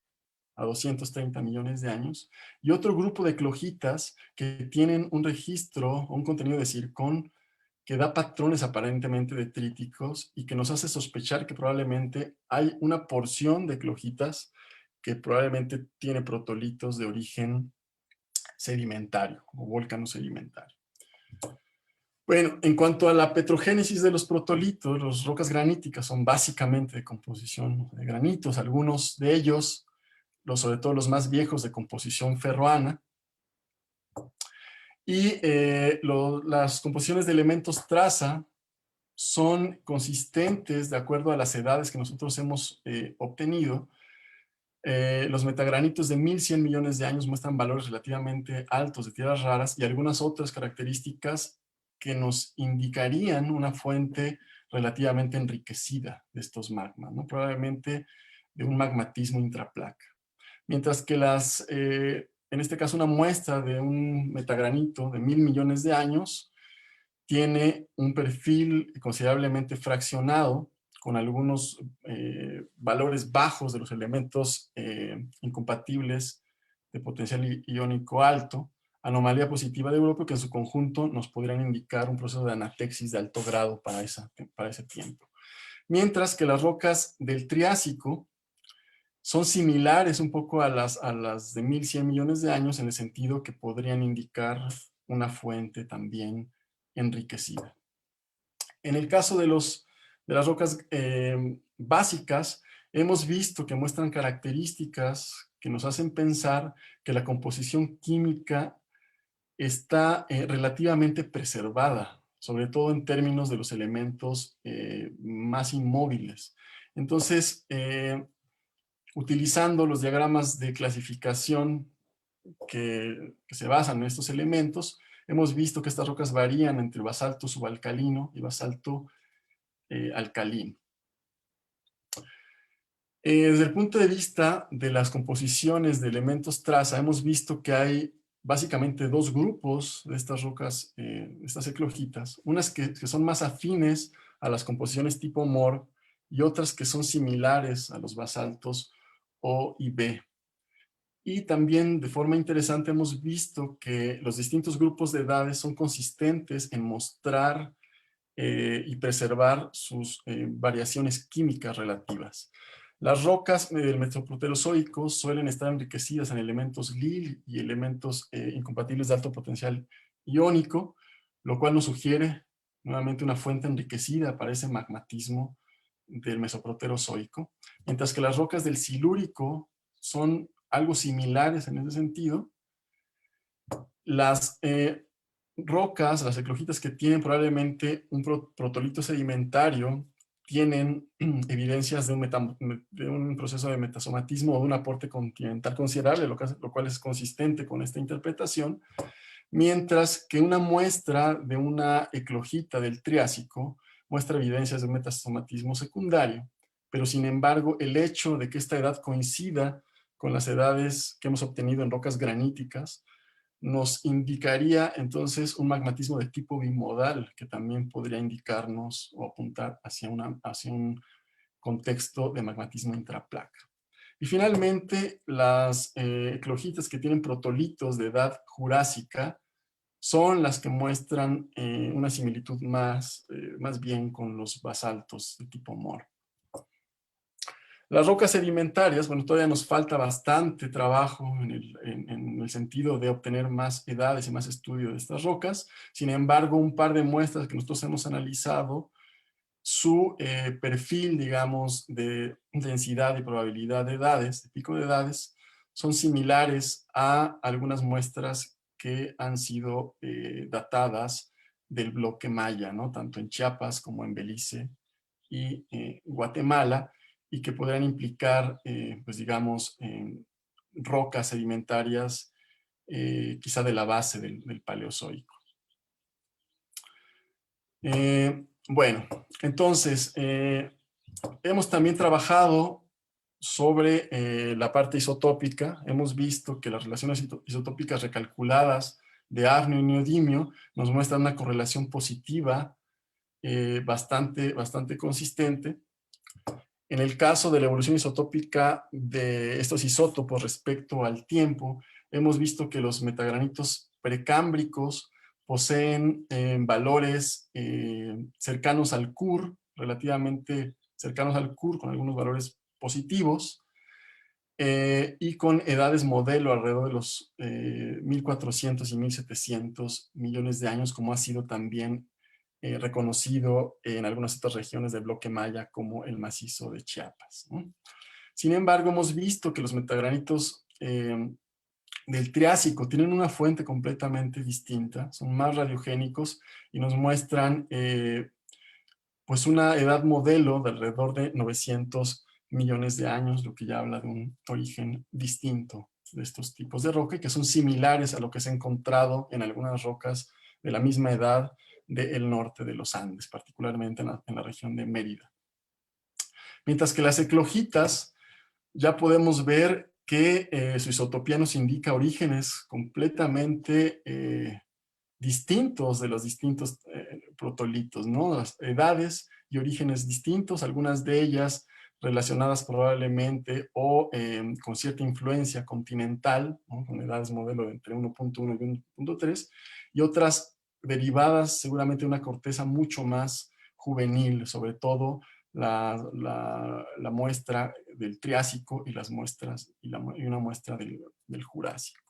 a 230 millones de años, y otro grupo de eclogitas que tienen un registro, un contenido de zircón que da patrones aparentemente detríticos y que nos hace sospechar que probablemente hay una porción de eclogitas que probablemente tiene protolitos de origen sedimentario, como volcano sedimentario. Bueno, en cuanto a la petrogénesis de los protolitos, las rocas graníticas son básicamente de composición de granitos, algunos de ellos, sobre todo los más viejos, de composición ferroana, y las composiciones de elementos traza son consistentes de acuerdo a las edades que nosotros hemos obtenido. Los metagranitos de 1100 millones de años muestran valores relativamente altos de tierras raras y algunas otras características que nos indicarían una fuente relativamente enriquecida de estos magmas, ¿no? Probablemente de un magmatismo intraplaca. Mientras que en este caso una muestra de un metagranito de 1000 millones de años tiene un perfil considerablemente fraccionado, con algunos valores bajos de los elementos incompatibles de potencial iónico alto, anomalía positiva de Europa, que en su conjunto nos podrían indicar un proceso de anatexis de alto grado para ese tiempo. Mientras que las rocas del Triásico son similares un poco a las de 1100 millones de años, en el sentido que podrían indicar una fuente también enriquecida. En el caso de las rocas básicas, hemos visto que muestran características que nos hacen pensar que la composición química está relativamente preservada, sobre todo en términos de los elementos más inmóviles. Entonces, utilizando los diagramas de clasificación que se basan en estos elementos, hemos visto que estas rocas varían entre basalto subalcalino y basalto alcalino. Desde el punto de vista de las composiciones de elementos traza, hemos visto que hay básicamente dos grupos de estas rocas, estas eclogitas, unas que son más afines a las composiciones tipo Mor y otras que son similares a los basaltos O y B. Y también de forma interesante hemos visto que los distintos grupos de edades son consistentes en mostrar y preservar sus variaciones químicas relativas. Las rocas del Mesoproterozoico suelen estar enriquecidas en elementos Lil y elementos incompatibles de alto potencial iónico, lo cual nos sugiere nuevamente una fuente enriquecida para ese magmatismo del Mesoproterozoico, mientras que las rocas del Silúrico son algo similares en ese sentido. Las rocas, las eclogitas que tienen probablemente un protolito sedimentario, tienen evidencias de un proceso de metasomatismo o de un aporte continental considerable, lo cual es consistente con esta interpretación, mientras que una muestra de una eclogita del Triásico muestra evidencias de un metasomatismo secundario, pero sin embargo el hecho de que esta edad coincida con las edades que hemos obtenido en rocas graníticas nos indicaría entonces un magmatismo de tipo bimodal, que también podría indicarnos o apuntar hacia un contexto de magmatismo intraplaca. Y finalmente, las eclogitas que tienen protolitos de edad jurásica son las que muestran una similitud más bien con los basaltos de tipo Mor. Las rocas sedimentarias, bueno, todavía nos falta bastante trabajo en el sentido de obtener más edades y más estudio de estas rocas. Sin embargo, un par de muestras que nosotros hemos analizado, su perfil, digamos, de densidad y probabilidad de edades, de pico de edades, son similares a algunas muestras que han sido datadas del bloque maya, ¿no? Tanto en Chiapas como en Belice y Guatemala, y que podrían implicar, pues digamos, rocas sedimentarias quizá de la base del Paleozoico. Bueno, entonces, hemos también trabajado sobre la parte isotópica. Hemos visto que las relaciones isotópicas recalculadas de hafnio y neodimio nos muestran una correlación positiva bastante consistente. En el caso de la evolución isotópica de estos isótopos respecto al tiempo, hemos visto que los metagranitos precámbricos poseen valores cercanos al KUR, relativamente cercanos al KUR, con algunos valores positivos, y con edades modelo alrededor de los 1400 y 1700 millones de años, como ha sido también reconocido en algunas otras regiones del bloque maya, como el macizo de Chiapas, ¿no? Sin embargo, hemos visto que los metagranitos del Triásico tienen una fuente completamente distinta, son más radiogénicos y nos muestran pues una edad modelo de alrededor de 900 millones de años, lo que ya habla de un origen distinto de estos tipos de roca y que son similares a lo que se ha encontrado en algunas rocas de la misma edad del norte de los Andes, particularmente en la región de Mérida. Mientras que las eclogitas ya podemos ver que su isotopía nos indica orígenes completamente distintos de los distintos protolitos, ¿no? Las edades y orígenes distintos, algunas de ellas relacionadas probablemente o con cierta influencia continental, ¿no? Con edades modelo de entre 1.1 y 1.3, y otras derivadas seguramente de una corteza mucho más juvenil, sobre todo la muestra del Triásico y las muestras y una muestra del Jurásico.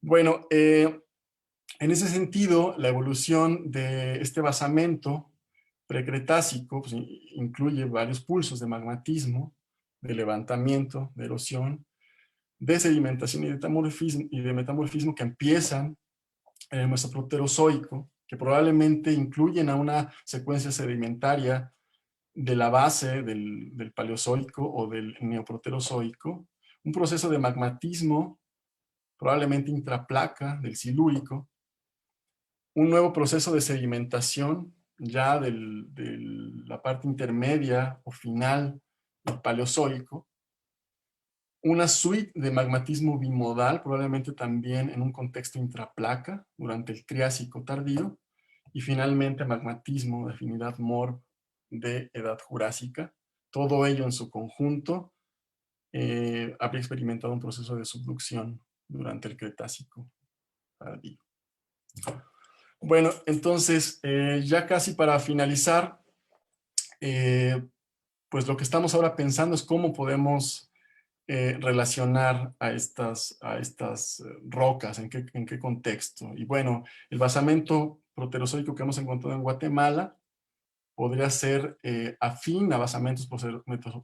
Bueno, en ese sentido, la evolución de este basamento precretácico pues, incluye varios pulsos de magmatismo, de levantamiento, de erosión, de sedimentación y de metamorfismo que empiezan en el Mesoproterozoico, que probablemente incluyen a una secuencia sedimentaria de la base del Paleozoico o del Neoproterozoico, un proceso de magmatismo probablemente intraplaca del Silúrico, un nuevo proceso de sedimentación ya de la parte intermedia o final del Paleozoico, una suite de magmatismo bimodal, probablemente también en un contexto intraplaca durante el Triásico tardío, y finalmente magmatismo de afinidad MORB de edad jurásica. Todo ello en su conjunto habría experimentado un proceso de subducción durante el Cretácico tardío. Bueno, entonces, ya casi para finalizar, pues lo que estamos ahora pensando es cómo podemos relacionar a estas rocas, en qué contexto. Y bueno, el basamento proterozoico que hemos encontrado en Guatemala podría ser afín a basamentos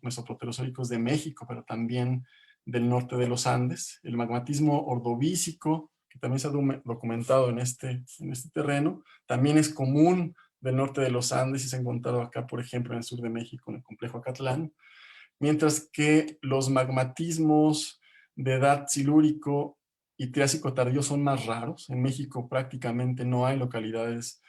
mesoproterozoicos de México, pero también del norte de los Andes. El magmatismo ordovícico, que también se ha documentado en este terreno, también es común del norte de los Andes y se ha encontrado acá, por ejemplo, en el sur de México, en el complejo Acatlán. Mientras que los magmatismos de edad silúrico y triásico tardío son más raros. En México prácticamente no hay localidades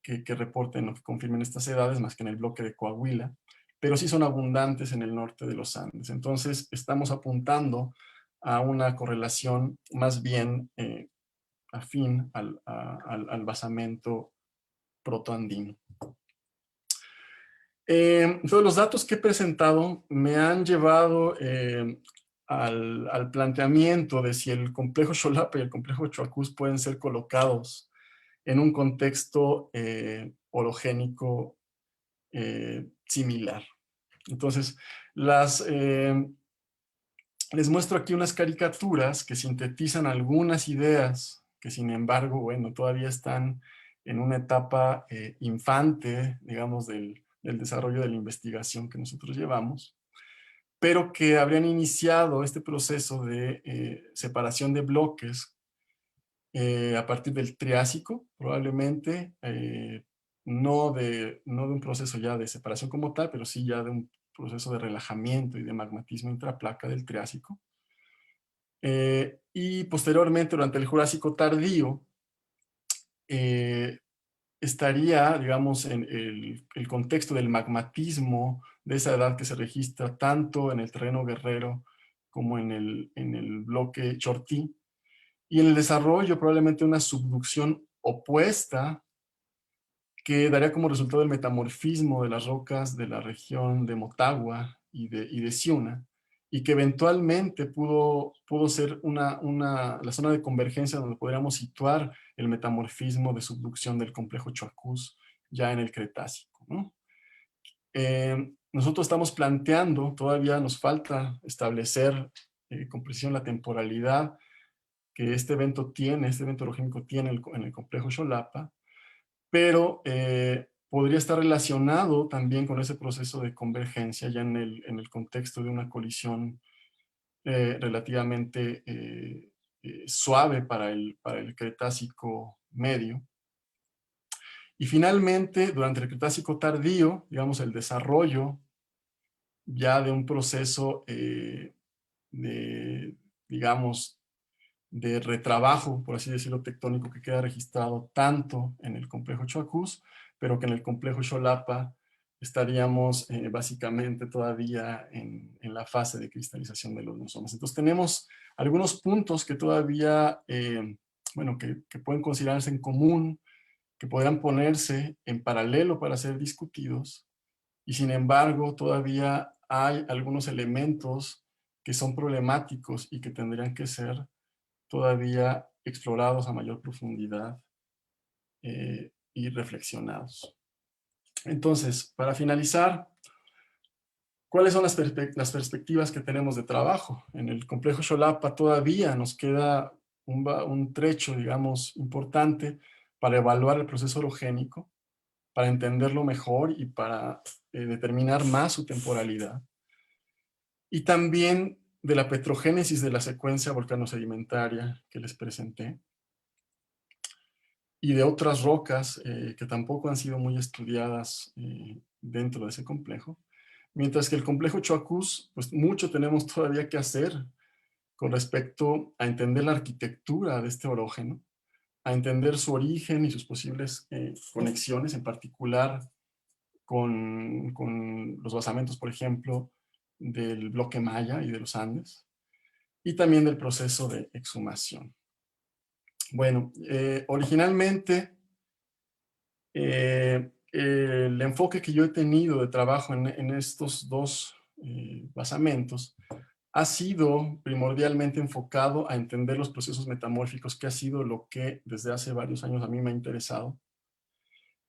que reporten o que confirmen estas edades más que en el bloque de Coahuila, pero sí son abundantes en el norte de los Andes. Entonces estamos apuntando a una correlación más bien afín al basamento protoandino. Todos los datos que he presentado me han llevado al planteamiento de si el complejo Xolapa y el complejo Choacús pueden ser colocados en un contexto orogénico similar. Entonces, les muestro aquí unas caricaturas que sintetizan algunas ideas que, sin embargo, bueno, todavía están en una etapa infante, digamos, del desarrollo de la investigación que nosotros llevamos, pero que habrían iniciado este proceso de separación de bloques a partir del Triásico, probablemente, no de un proceso ya de separación como tal, pero sí ya de un proceso de relajamiento y de magmatismo intraplaca del Triásico. Y posteriormente, durante el Jurásico tardío, estaría, digamos, en el contexto del magmatismo de esa edad que se registra tanto en el terreno guerrero como en el bloque Chortí, y en el desarrollo probablemente una subducción opuesta que daría como resultado el metamorfismo de las rocas de la región de Motagua y de Ciuna, y que eventualmente pudo ser la zona de convergencia donde podríamos situar el metamorfismo de subducción del complejo Choacús ya en el Cretácico, ¿no? Nosotros estamos planteando, todavía nos falta establecer con precisión la temporalidad que este evento orogénico tiene en el complejo Xolapa, pero podría estar relacionado también con ese proceso de convergencia ya en el contexto de una colisión relativamente suave para el Cretácico medio. Y finalmente, durante el Cretácico tardío, digamos, el desarrollo ya de un proceso digamos, de retrabajo, por así decirlo, tectónico, que queda registrado tanto en el complejo Choacús, pero que en el complejo Xolapa estaríamos básicamente todavía en la fase de cristalización de los nosomas. Entonces tenemos algunos puntos que todavía, bueno, que pueden considerarse en común, que podrán ponerse en paralelo para ser discutidos, y sin embargo todavía hay algunos elementos que son problemáticos y que tendrían que ser todavía explorados a mayor profundidad y reflexionados. Entonces, para finalizar, ¿cuáles son las perspectivas que tenemos de trabajo? En el complejo Xolapa todavía nos queda un trecho, digamos, importante para evaluar el proceso orogénico, para entenderlo mejor y para determinar más su temporalidad. Y también de la petrogénesis de la secuencia volcano-sedimentaria que les presenté, y de otras rocas que tampoco han sido muy estudiadas dentro de ese complejo. Mientras que el complejo Choacús, pues mucho tenemos todavía que hacer con respecto a entender la arquitectura de este orógeno, a entender su origen y sus posibles conexiones, en particular con los basamentos, por ejemplo, del bloque Maya y de los Andes, y también del proceso de exhumación. Bueno, originalmente el enfoque que yo he tenido de trabajo en estos dos basamentos ha sido primordialmente enfocado a entender los procesos metamórficos, que ha sido lo que desde hace varios años a mí me ha interesado.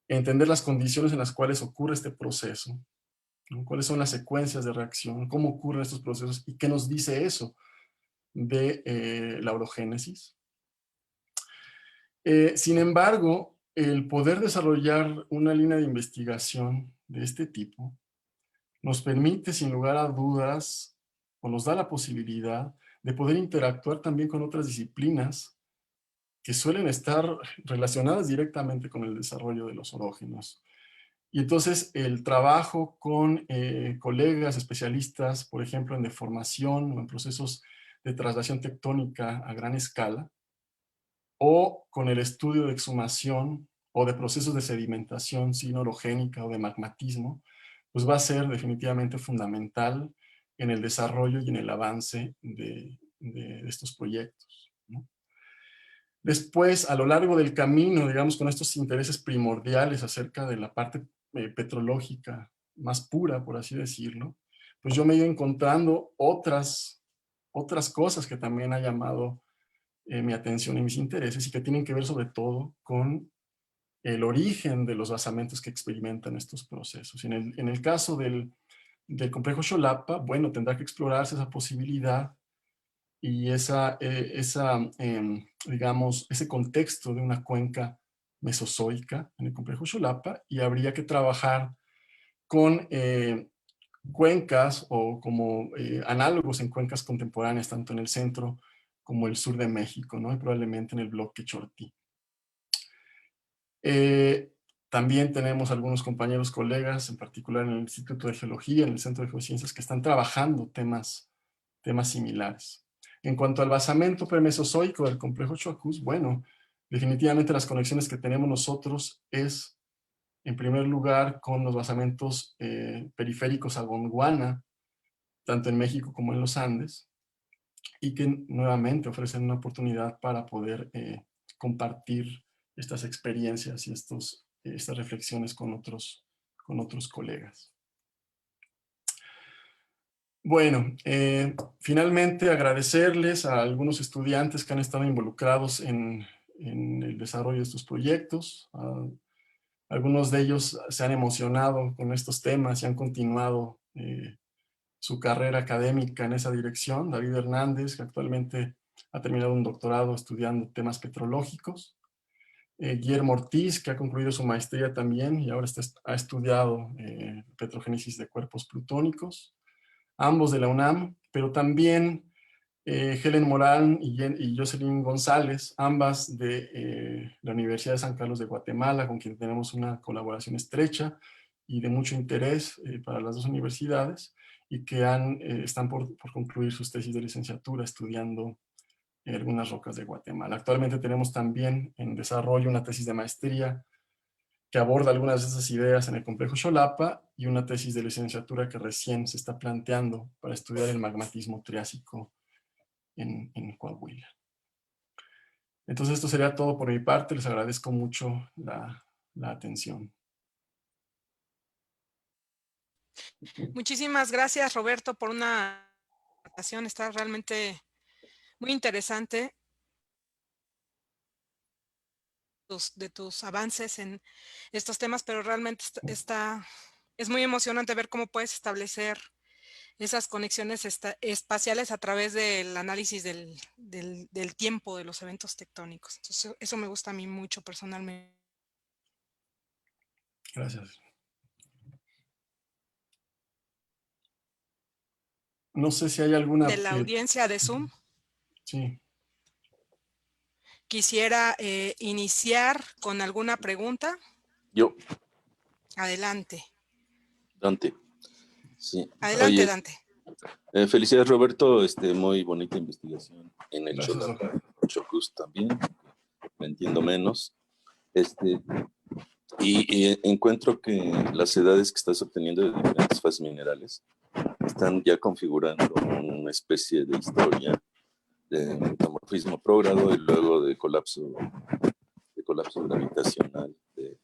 Entender las condiciones en las cuales ocurre este proceso, ¿no? Cuáles son las secuencias de reacción, cómo ocurren estos procesos y qué nos dice eso de la orogénesis. Sin embargo, el poder desarrollar una línea de investigación de este tipo nos permite, sin lugar a dudas, o nos da la posibilidad de poder interactuar también con otras disciplinas que suelen estar relacionadas directamente con el desarrollo de los orógenos. Y entonces el trabajo con colegas especialistas, por ejemplo, en deformación o en procesos de traslación tectónica a gran escala, o con el estudio de exhumación o de procesos de sedimentación orogénica o de magmatismo, pues va a ser definitivamente fundamental en el desarrollo y en el avance de estos proyectos, ¿no? Después, a lo largo del camino, digamos, con estos intereses primordiales acerca de la parte petrológica más pura, por así decirlo, pues yo me he ido encontrando otras cosas que también han llamado mi atención y mis intereses, y que tienen que ver sobre todo con el origen de los basamentos que experimentan estos procesos. En el caso del del complejo Xolapa, bueno, tendrá que explorarse esa posibilidad y digamos, ese contexto de una cuenca mesozoica en el complejo Xolapa, y habría que trabajar con cuencas o como análogos en cuencas contemporáneas, tanto en el centro como el sur de México, ¿no? Y probablemente en el bloque Chortí. También tenemos algunos compañeros, colegas, en particular en el Instituto de Geología, en el Centro de Geociencias, que están trabajando temas similares. En cuanto al basamento premesozoico del complejo Choacús, bueno, definitivamente las conexiones que tenemos nosotros es, en primer lugar, con los basamentos periféricos a Gondwana, tanto en México como en los Andes, y que nuevamente ofrecen una oportunidad para poder compartir estas experiencias y estas reflexiones con otros colegas. Bueno, finalmente agradecerles a algunos estudiantes que han estado involucrados en el desarrollo de estos proyectos. Algunos de ellos se han emocionado con estos temas y han continuado su carrera académica en esa dirección. David Hernández, que actualmente ha terminado un doctorado estudiando temas petrológicos. Guillermo Ortiz, que ha concluido su maestría también y ahora ha estudiado petrogénesis de cuerpos plutónicos, ambos de la UNAM, pero también Helen Morán y Jocelyn González, ambas de la Universidad de San Carlos de Guatemala, con quien tenemos una colaboración estrecha y de mucho interés para las dos universidades, y que están por concluir sus tesis de licenciatura estudiando algunas rocas de Guatemala. Actualmente tenemos también en desarrollo una tesis de maestría que aborda algunas de esas ideas en el complejo Xolapa, y una tesis de licenciatura que recién se está planteando para estudiar el magmatismo triásico en Coahuila. Entonces esto sería todo por mi parte. Les agradezco mucho la atención. Muchísimas gracias, Roberto, por una presentación. Está realmente muy interesante de tus avances en estos temas, pero realmente es muy emocionante ver cómo puedes establecer esas conexiones espaciales a través del análisis del tiempo de los eventos tectónicos. Entonces, eso me gusta a mí mucho personalmente. Gracias. No sé si hay alguna... De la audiencia de Zoom. Sí. Quisiera iniciar con alguna pregunta. Yo. Adelante. Dante. Sí. Adelante, oye, Dante. Felicidades, Roberto. Muy bonita investigación en el Gracias, Xolapa. Chocus también. Me entiendo menos. Y encuentro que las edades que estás obteniendo de diferentes fases minerales están ya configurando una especie de historia de metamorfismo prógrado y luego de colapso gravitacional de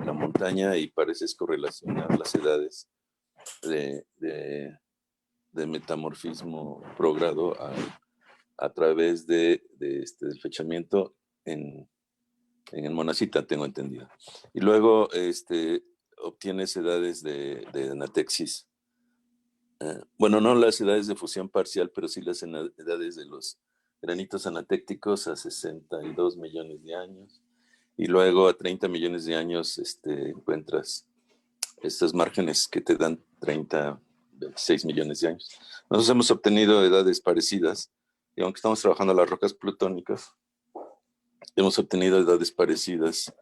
la montaña, y pareces correlacionar las edades de metamorfismo prógrado a través del fechamiento en el Monacita, tengo entendido. Y luego obtienes edades de anatexis. Bueno, no las edades de fusión parcial, pero sí las edades de los granitos anatécticos a 62 millones de años. Y luego a 30 millones de años encuentras estos márgenes que te dan 30, 26 millones de años. Nosotros hemos obtenido edades parecidas, y aunque estamos trabajando las rocas plutónicas, hemos obtenido edades parecidas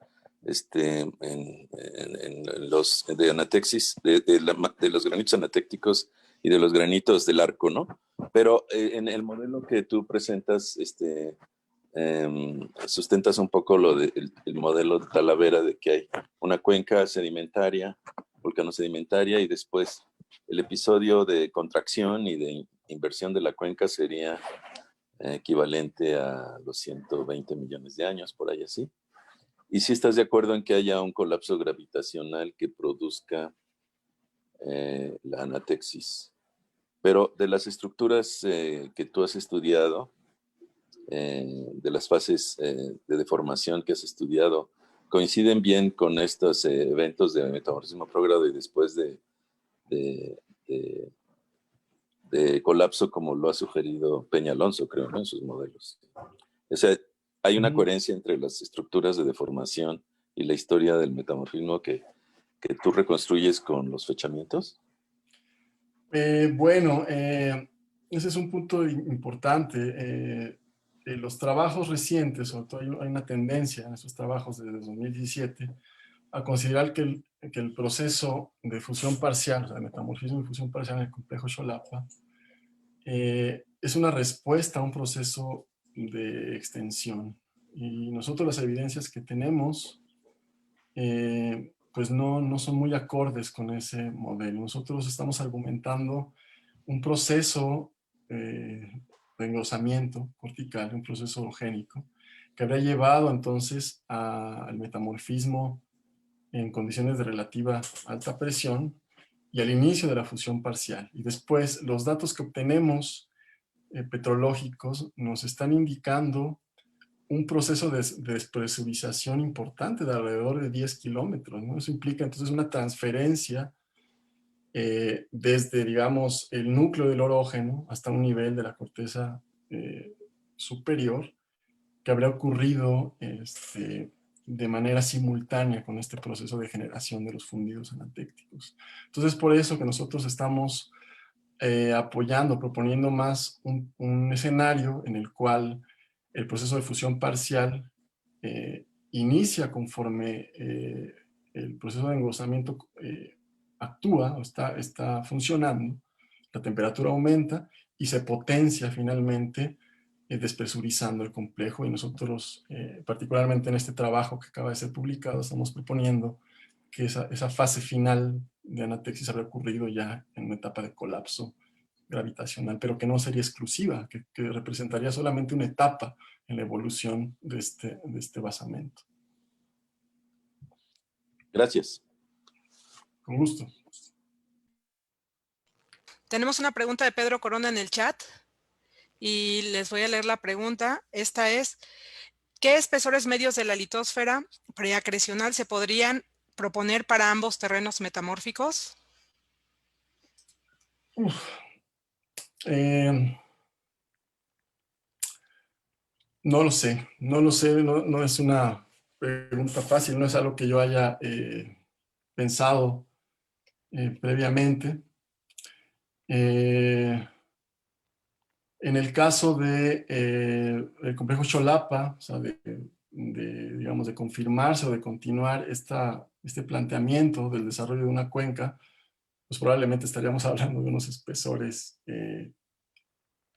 en los de anatexis, de los granitos anatécticos y de los granitos del arco, ¿no? Pero en el modelo que tú presentas, sustentas un poco el modelo de Talavera, de que hay una cuenca sedimentaria, volcano-sedimentaria, y después el episodio de contracción y de inversión de la cuenca sería equivalente a los 120 millones de años, por ahí así. Y si estás de acuerdo en que haya un colapso gravitacional que produzca la anatexis. Pero de las estructuras que tú has estudiado, de las fases de deformación que has estudiado, coinciden bien con estos eventos de metamorfismo prógrado y después de colapso como lo ha sugerido Peña Alonso, creo, ¿no? En sus modelos. O sea, hay una coherencia entre las estructuras de deformación y la historia del metamorfismo que tú reconstruyes con los fechamientos. Ese es un punto importante. Los trabajos recientes, sobre todo hay una tendencia en esos trabajos desde 2017 a considerar que el proceso de fusión parcial, o sea, de metamorfismo y fusión parcial en el complejo Xolapa, es una respuesta a un proceso de extensión. Y nosotros las evidencias que tenemos pues no son muy acordes con ese modelo. Nosotros estamos argumentando un proceso de engrosamiento cortical, un proceso orogénico, que habría llevado entonces al metamorfismo en condiciones de relativa alta presión y al inicio de la fusión parcial. Y después los datos que obtenemos petrológicos nos están indicando un proceso de despresurización importante de alrededor de 10 kilómetros, ¿no? Eso implica entonces una transferencia desde, digamos, el núcleo del orógeno hasta un nivel de la corteza superior que habría ocurrido de manera simultánea con este proceso de generación de los fundidos anatécticos. Entonces, por eso que nosotros estamos apoyando, proponiendo más un escenario en el cual el proceso de fusión parcial inicia conforme el proceso de engrosamiento actúa o está funcionando, la temperatura aumenta y se potencia finalmente despresurizando el complejo, y nosotros particularmente en este trabajo que acaba de ser publicado estamos proponiendo que esa fase final de anatexis habría ocurrido ya en una etapa de colapso gravitacional, pero que no sería exclusiva, que representaría solamente una etapa en la evolución de este basamento. Gracias. Con gusto. Tenemos una pregunta de Pedro Corona en el chat y les voy a leer la pregunta. Esta es, ¿qué espesores medios de la litosfera preacrecional se podrían proponer para ambos terrenos metamórficos? No lo sé, no es una pregunta fácil, no es algo que yo haya pensado previamente. En el caso del complejo Xolapa, o sea, digamos, de confirmarse o de continuar este planteamiento del desarrollo de una cuenca, pues probablemente estaríamos hablando de unos espesores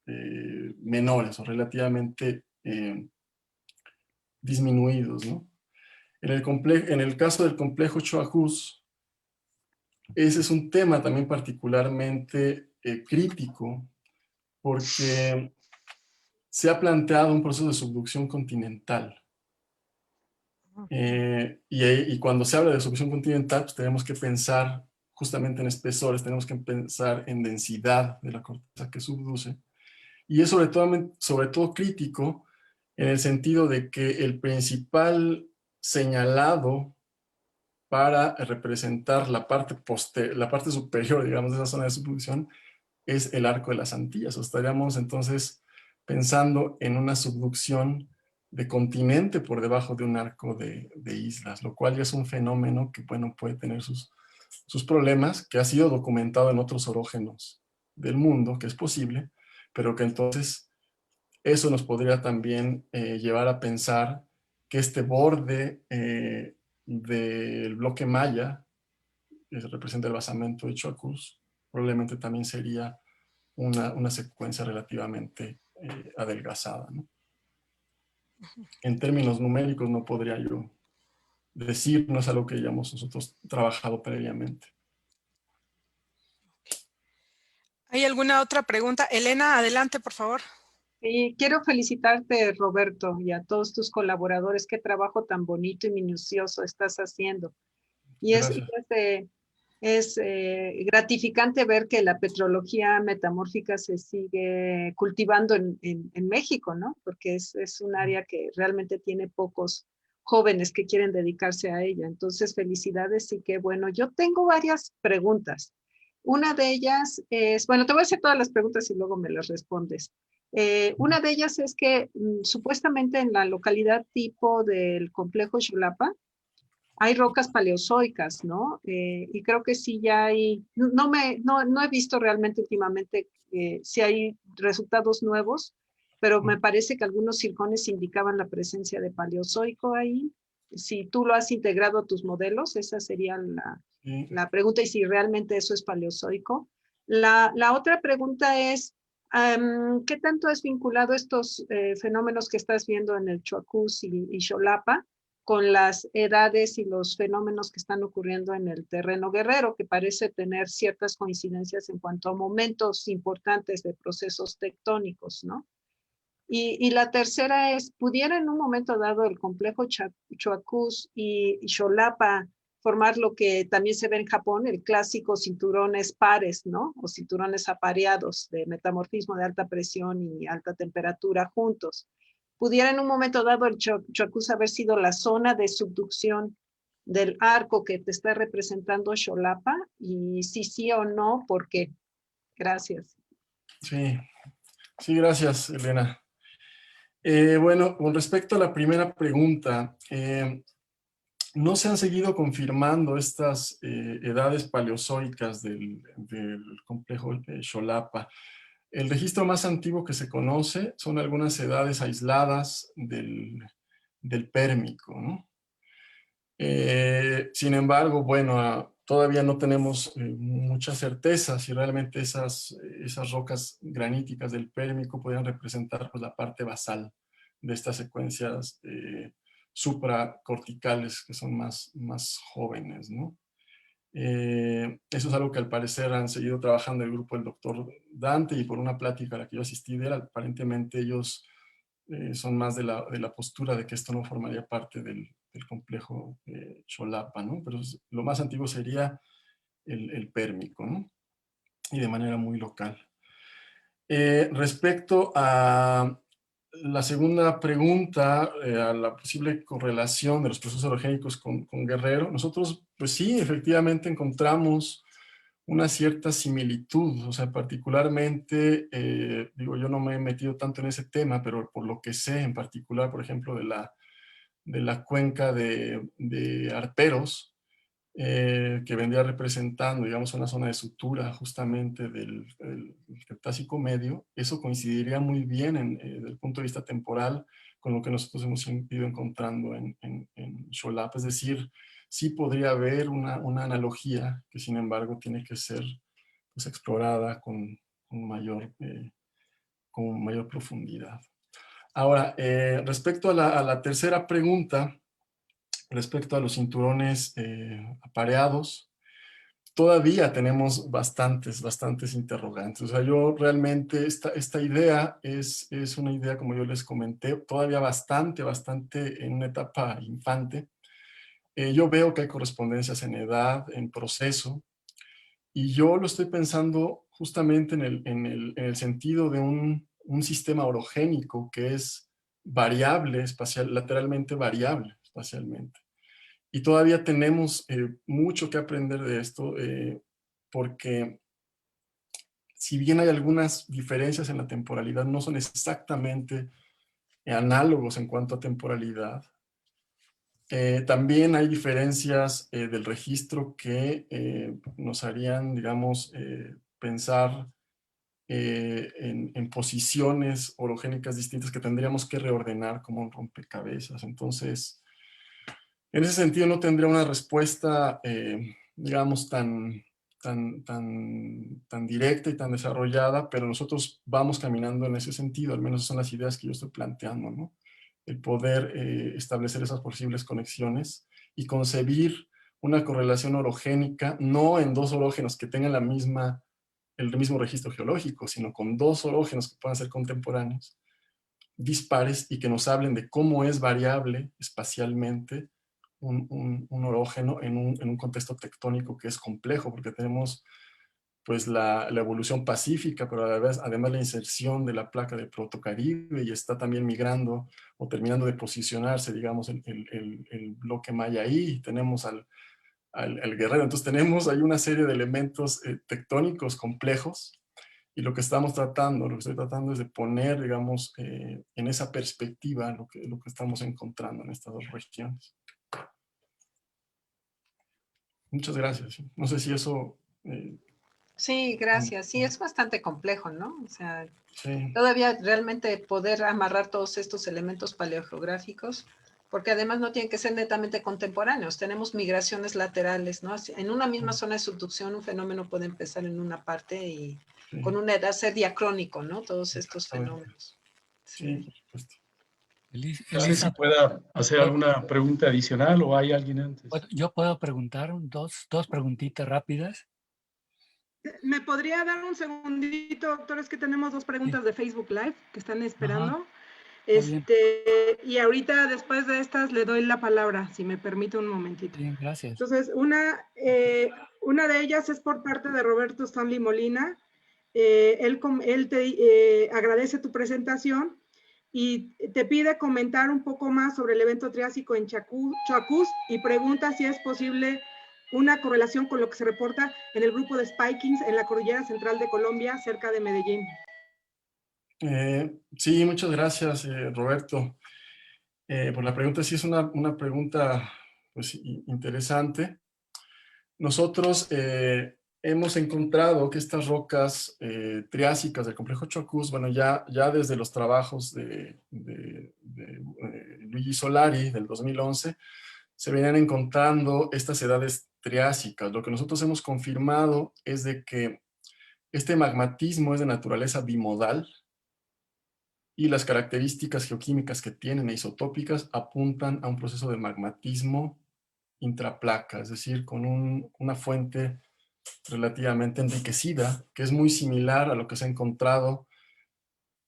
menores o relativamente disminuidos, ¿no? En el caso del complejo Xoajus, ese es un tema también particularmente crítico, porque se ha planteado un proceso de subducción continental. Y cuando se habla de subducción continental, pues tenemos que pensar justamente en espesores, tenemos que pensar en densidad de la corteza que subduce. Y es sobre todo crítico en el sentido de que el principal señalado para representar la parte superior, digamos, de esa zona de subducción, es el arco de las Antillas. O estaríamos entonces pensando en una subducción de continente por debajo de un arco de islas, lo cual ya es un fenómeno que, bueno, puede tener sus problemas, que ha sido documentado en otros orógenos del mundo, que es posible, pero que entonces eso nos podría también llevar a pensar que este borde del bloque maya, que representa el basamento de Xoajus, probablemente también sería una secuencia relativamente adelgazada, ¿no? En términos numéricos no podría yo decir, no es algo que hayamos nosotros trabajado previamente. ¿Hay alguna otra pregunta? Elena, adelante, por favor. Y quiero felicitarte, Roberto, y a todos tus colaboradores. Qué trabajo tan bonito y minucioso estás haciendo. Y es gratificante ver que la petrología metamórfica se sigue cultivando en México, ¿no? Porque es un área que realmente tiene pocos jóvenes que quieren dedicarse a ella. Entonces, felicidades y qué bueno. Yo tengo varias preguntas. Una de ellas es, bueno, te voy a hacer todas las preguntas y luego me las respondes. Una de ellas es que supuestamente en la localidad tipo del complejo Xolapa hay rocas paleozoicas, ¿no? Y creo que sí ya hay, no he visto realmente últimamente si hay resultados nuevos, pero me parece que algunos circones indicaban la presencia de paleozoico ahí. Si tú lo has integrado a tus modelos, esa sería la pregunta, y si realmente eso es paleozoico. La otra pregunta es, ¿qué tanto es vinculado estos fenómenos que estás viendo en el Chuacús y Xolapa con las edades y los fenómenos que están ocurriendo en el terreno guerrero, que parece tener ciertas coincidencias en cuanto a momentos importantes de procesos tectónicos, ¿no? Y la tercera es, ¿pudiera en un momento dado el complejo Chuacús y Xolapa formar lo que también se ve en Japón, el clásico cinturones pares, ¿no? O cinturones apareados de metamorfismo de alta presión y alta temperatura juntos? ¿Pudiera en un momento dado el Chuacús haber sido la zona de subducción del arco que te está representando Xolapa? Y si sí o no, ¿por qué? Gracias. Sí, sí, gracias, Elena. Bueno, con respecto a la primera pregunta, no se han seguido confirmando estas edades paleozoicas del complejo Xolapa. El registro más antiguo que se conoce son algunas edades aisladas del Pérmico, ¿no? Sin embargo, bueno, todavía no tenemos mucha certeza si realmente esas rocas graníticas del Pérmico podrían representar pues, la parte basal de estas secuencias supracorticales que son más jóvenes, ¿no? Eso es algo que al parecer han seguido trabajando el grupo del doctor Dante, y por una plática a la que yo asistí de él, aparentemente ellos son más de la postura de que esto no formaría parte del complejo Xolapa, ¿no? Pero lo más antiguo sería el Pérmico, ¿no? Y de manera muy local. Respecto a la segunda pregunta, a la posible correlación de los procesos orogénicos con Guerrero, nosotros, pues sí, efectivamente encontramos una cierta similitud, o sea, particularmente, digo, yo no me he metido tanto en ese tema, pero por lo que sé en particular, por ejemplo, de la cuenca de Arteros, que vendría representando, digamos, una zona de sutura justamente del Cretácico medio, eso coincidiría muy bien desde el punto de vista temporal con lo que nosotros hemos ido encontrando en Xolapa. Es decir, sí podría haber una analogía que, sin embargo, tiene que ser pues, explorada con mayor profundidad. Ahora, respecto a la tercera pregunta, respecto a los cinturones apareados, todavía tenemos bastantes interrogantes. O sea, yo realmente, esta idea es una idea, como yo les comenté, todavía bastante en una etapa infante. Yo veo que hay correspondencias en edad, en proceso, y yo lo estoy pensando justamente en el sentido de un sistema orogénico que es variable lateralmente variable espacialmente. Y todavía tenemos mucho que aprender de esto, porque si bien hay algunas diferencias en la temporalidad, no son exactamente análogos en cuanto a temporalidad. También hay diferencias del registro que nos harían, digamos, pensar en posiciones orogénicas distintas que tendríamos que reordenar como un rompecabezas. Entonces, en ese sentido no tendría una respuesta, digamos, tan directa y tan desarrollada, pero nosotros vamos caminando en ese sentido, al menos son las ideas que yo estoy planteando, ¿no? El poder establecer esas posibles conexiones y concebir una correlación orogénica, no en dos orógenos que tengan el mismo registro geológico, sino con dos orógenos que puedan ser contemporáneos, dispares, y que nos hablen de cómo es variable espacialmente un orógeno en un contexto tectónico que es complejo, porque tenemos pues la evolución pacífica, pero además la inserción de la placa de Protocaribe, y está también migrando o terminando de posicionarse, digamos, el bloque maya ahí. Tenemos al guerrero. Entonces tenemos ahí una serie de elementos tectónicos complejos, y lo que estoy tratando es de poner, digamos, en esa perspectiva lo que estamos encontrando en estas dos regiones. Muchas gracias. No sé si eso... Sí, gracias. Sí, es bastante complejo, ¿no? O sea, sí. todavía realmente poder amarrar todos estos elementos paleogeográficos, porque además no tienen que ser netamente contemporáneos. Tenemos migraciones laterales, ¿no? En una misma zona de subducción, un fenómeno puede empezar en una parte y con una edad ser diacrónico, ¿no? Todos estos fenómenos. Sí, por supuesto. No sé si pueda hacer alguna pregunta adicional o hay alguien antes. Yo puedo preguntar dos preguntitas rápidas. ¿Me podría dar un segundito, doctor? Es que tenemos dos preguntas de Facebook Live que están esperando. Y ahorita, después de estas, le doy la palabra, si me permite un momentito. Bien, gracias. Entonces, una de ellas es por parte de Roberto Stanley Molina. Él te agradece tu presentación y te pide comentar un poco más sobre el evento triásico en Choacús y pregunta si es posible una correlación con lo que se reporta en el grupo de Spikings en la cordillera central de Colombia, cerca de Medellín. Sí, muchas gracias, Roberto, por la pregunta. Sí, es una pregunta pues, interesante. Nosotros hemos encontrado que estas rocas triásicas del complejo Choacús, bueno, ya desde los trabajos de Luigi Solari del 2011, se venían encontrando estas edades triásicas. Lo que nosotros hemos confirmado es de que este magmatismo es de naturaleza bimodal y las características geoquímicas que tienen e isotópicas apuntan a un proceso de magmatismo intraplaca, es decir, con una fuente relativamente enriquecida, que es muy similar a lo que se ha encontrado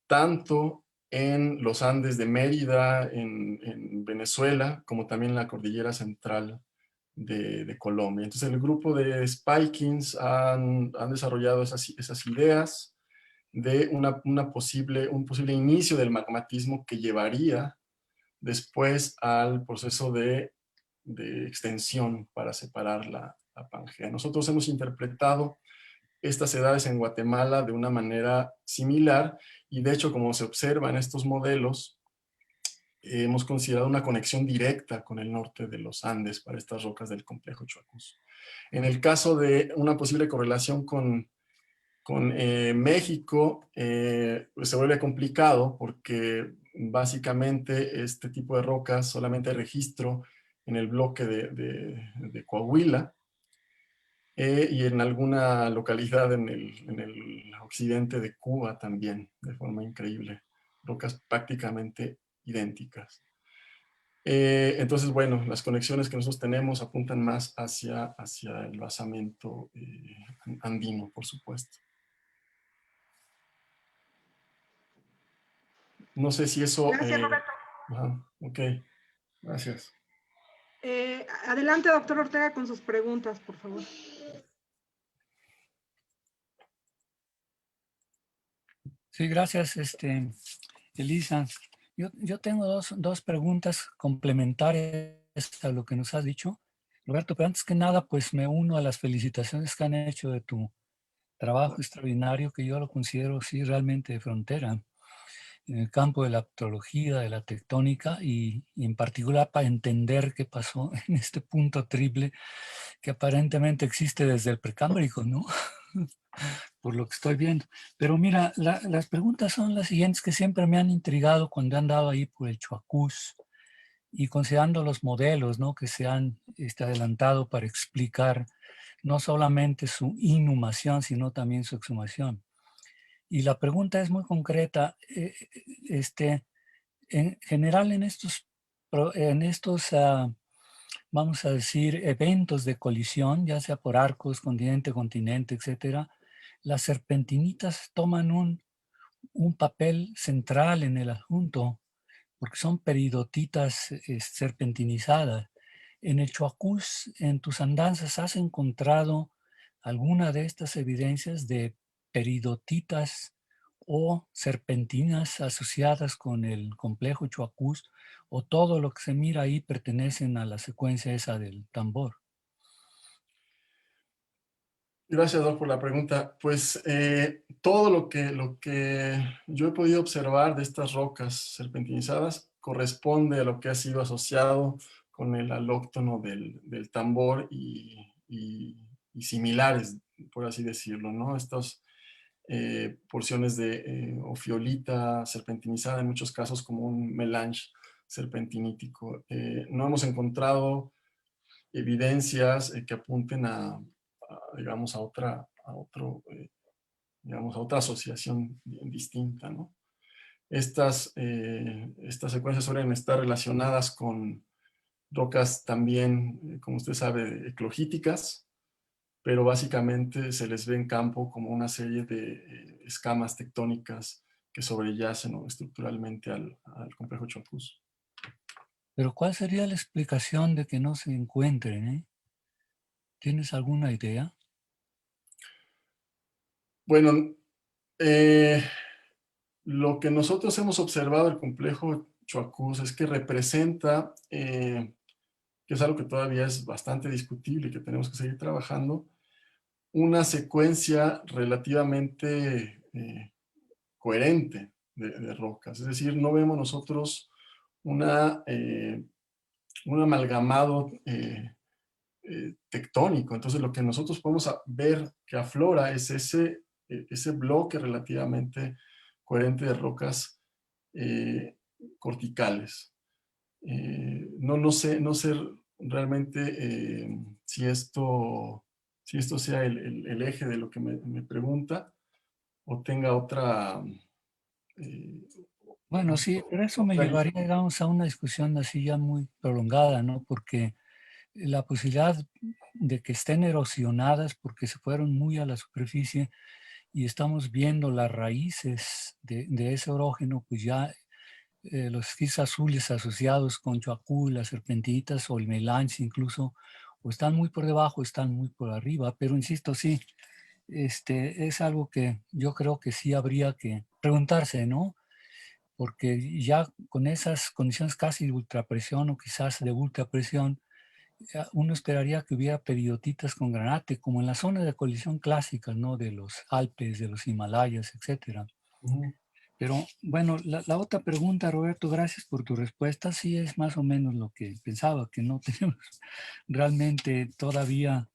tanto en los Andes de Mérida, en Venezuela, como también en la cordillera central de Colombia. Entonces el grupo de Spikings han desarrollado esas ideas de un posible inicio del magmatismo que llevaría después al proceso de extensión para separar la Pangea. Nosotros hemos interpretado estas edades en Guatemala de una manera similar y de hecho, como se observa en estos modelos, hemos considerado una conexión directa con el norte de los Andes para estas rocas del complejo Choacús. En el caso de una posible correlación con México, pues se vuelve complicado porque básicamente este tipo de rocas solamente hay registro en el bloque de Coahuila y en alguna localidad en el occidente de Cuba también, de forma increíble. Rocas prácticamente idénticas. Entonces, bueno, las conexiones que nosotros tenemos apuntan más hacia el basamento andino, por supuesto. No sé si eso... Gracias, Roberto. Ok, gracias. Adelante, doctor Ortega, con sus preguntas, por favor. Sí, gracias, Elisa. Yo tengo dos preguntas complementarias a lo que nos has dicho. Roberto, pero antes que nada, pues me uno a las felicitaciones que han hecho de tu trabajo extraordinario, que yo lo considero, sí, realmente de frontera, en el campo de la petrología, de la tectónica y en particular para entender qué pasó en este punto triple que aparentemente existe desde el Precámbrico, ¿no? Por lo que estoy viendo. Pero mira, las preguntas son las siguientes que siempre me han intrigado cuando he andado ahí por el Choacús y considerando los modelos, ¿no?, que se han adelantado para explicar no solamente su inhumación, sino también su exhumación. Y la pregunta es muy concreta. En general en estos vamos a decir, eventos de colisión, ya sea por arcos, continente, continente, etcétera, las serpentinitas toman un papel central en el asunto, porque son peridotitas serpentinizadas. En el Choacús, en tus andanzas, ¿has encontrado alguna de estas evidencias de peridotitas o serpentinas asociadas con el complejo Choacús, o todo lo que se mira ahí pertenecen a la secuencia esa del tambor? Gracias, Doc, por la pregunta. Pues todo lo que yo he podido observar de estas rocas serpentinizadas corresponde a lo que ha sido asociado con el alóctono del tambor y similares, por así decirlo, ¿no? Estas porciones de ofiolita serpentinizada, en muchos casos como un melange serpentinítico. No hemos encontrado evidencias que apunten digamos, digamos, a otra asociación distinta, ¿no? Estas secuencias suelen estar relacionadas con rocas también, como usted sabe, eclogíticas, pero básicamente se les ve en campo como una serie de escamas tectónicas que sobreyacen estructuralmente al complejo Choacús. Pero ¿cuál sería la explicación de que no se encuentren? ¿Tienes alguna idea? Bueno, lo que nosotros hemos observado del complejo Choacús es que representa, que es algo que todavía es bastante discutible y que tenemos que seguir trabajando, una secuencia relativamente coherente de rocas. Es decir, no vemos nosotros un amalgamado tectónico. Entonces, lo que nosotros podemos ver que aflora es ese bloque relativamente coherente de rocas corticales. No sé realmente si esto sea el eje de lo que me pregunta o tenga otra... Bueno, sí, pero eso me llevaría, digamos, a una discusión así ya muy prolongada, ¿no? Porque la posibilidad de que estén erosionadas porque se fueron muy a la superficie y estamos viendo las raíces de ese orógeno, pues ya los esquís azules asociados con Choacú, las serpentinitas o el melange incluso, o están muy por debajo, están muy por arriba, pero insisto, sí, es algo que yo creo que sí habría que preguntarse, ¿no? Porque ya con esas condiciones casi de ultrapresión o quizás de ultrapresión, uno esperaría que hubiera peridotitas con granate, como en la zona de colisión clásica, ¿no? De los Alpes, de los Himalayas, etcétera. Pero bueno, la otra pregunta, Roberto, gracias por tu respuesta. Sí es más o menos lo que pensaba, que no tenemos realmente todavía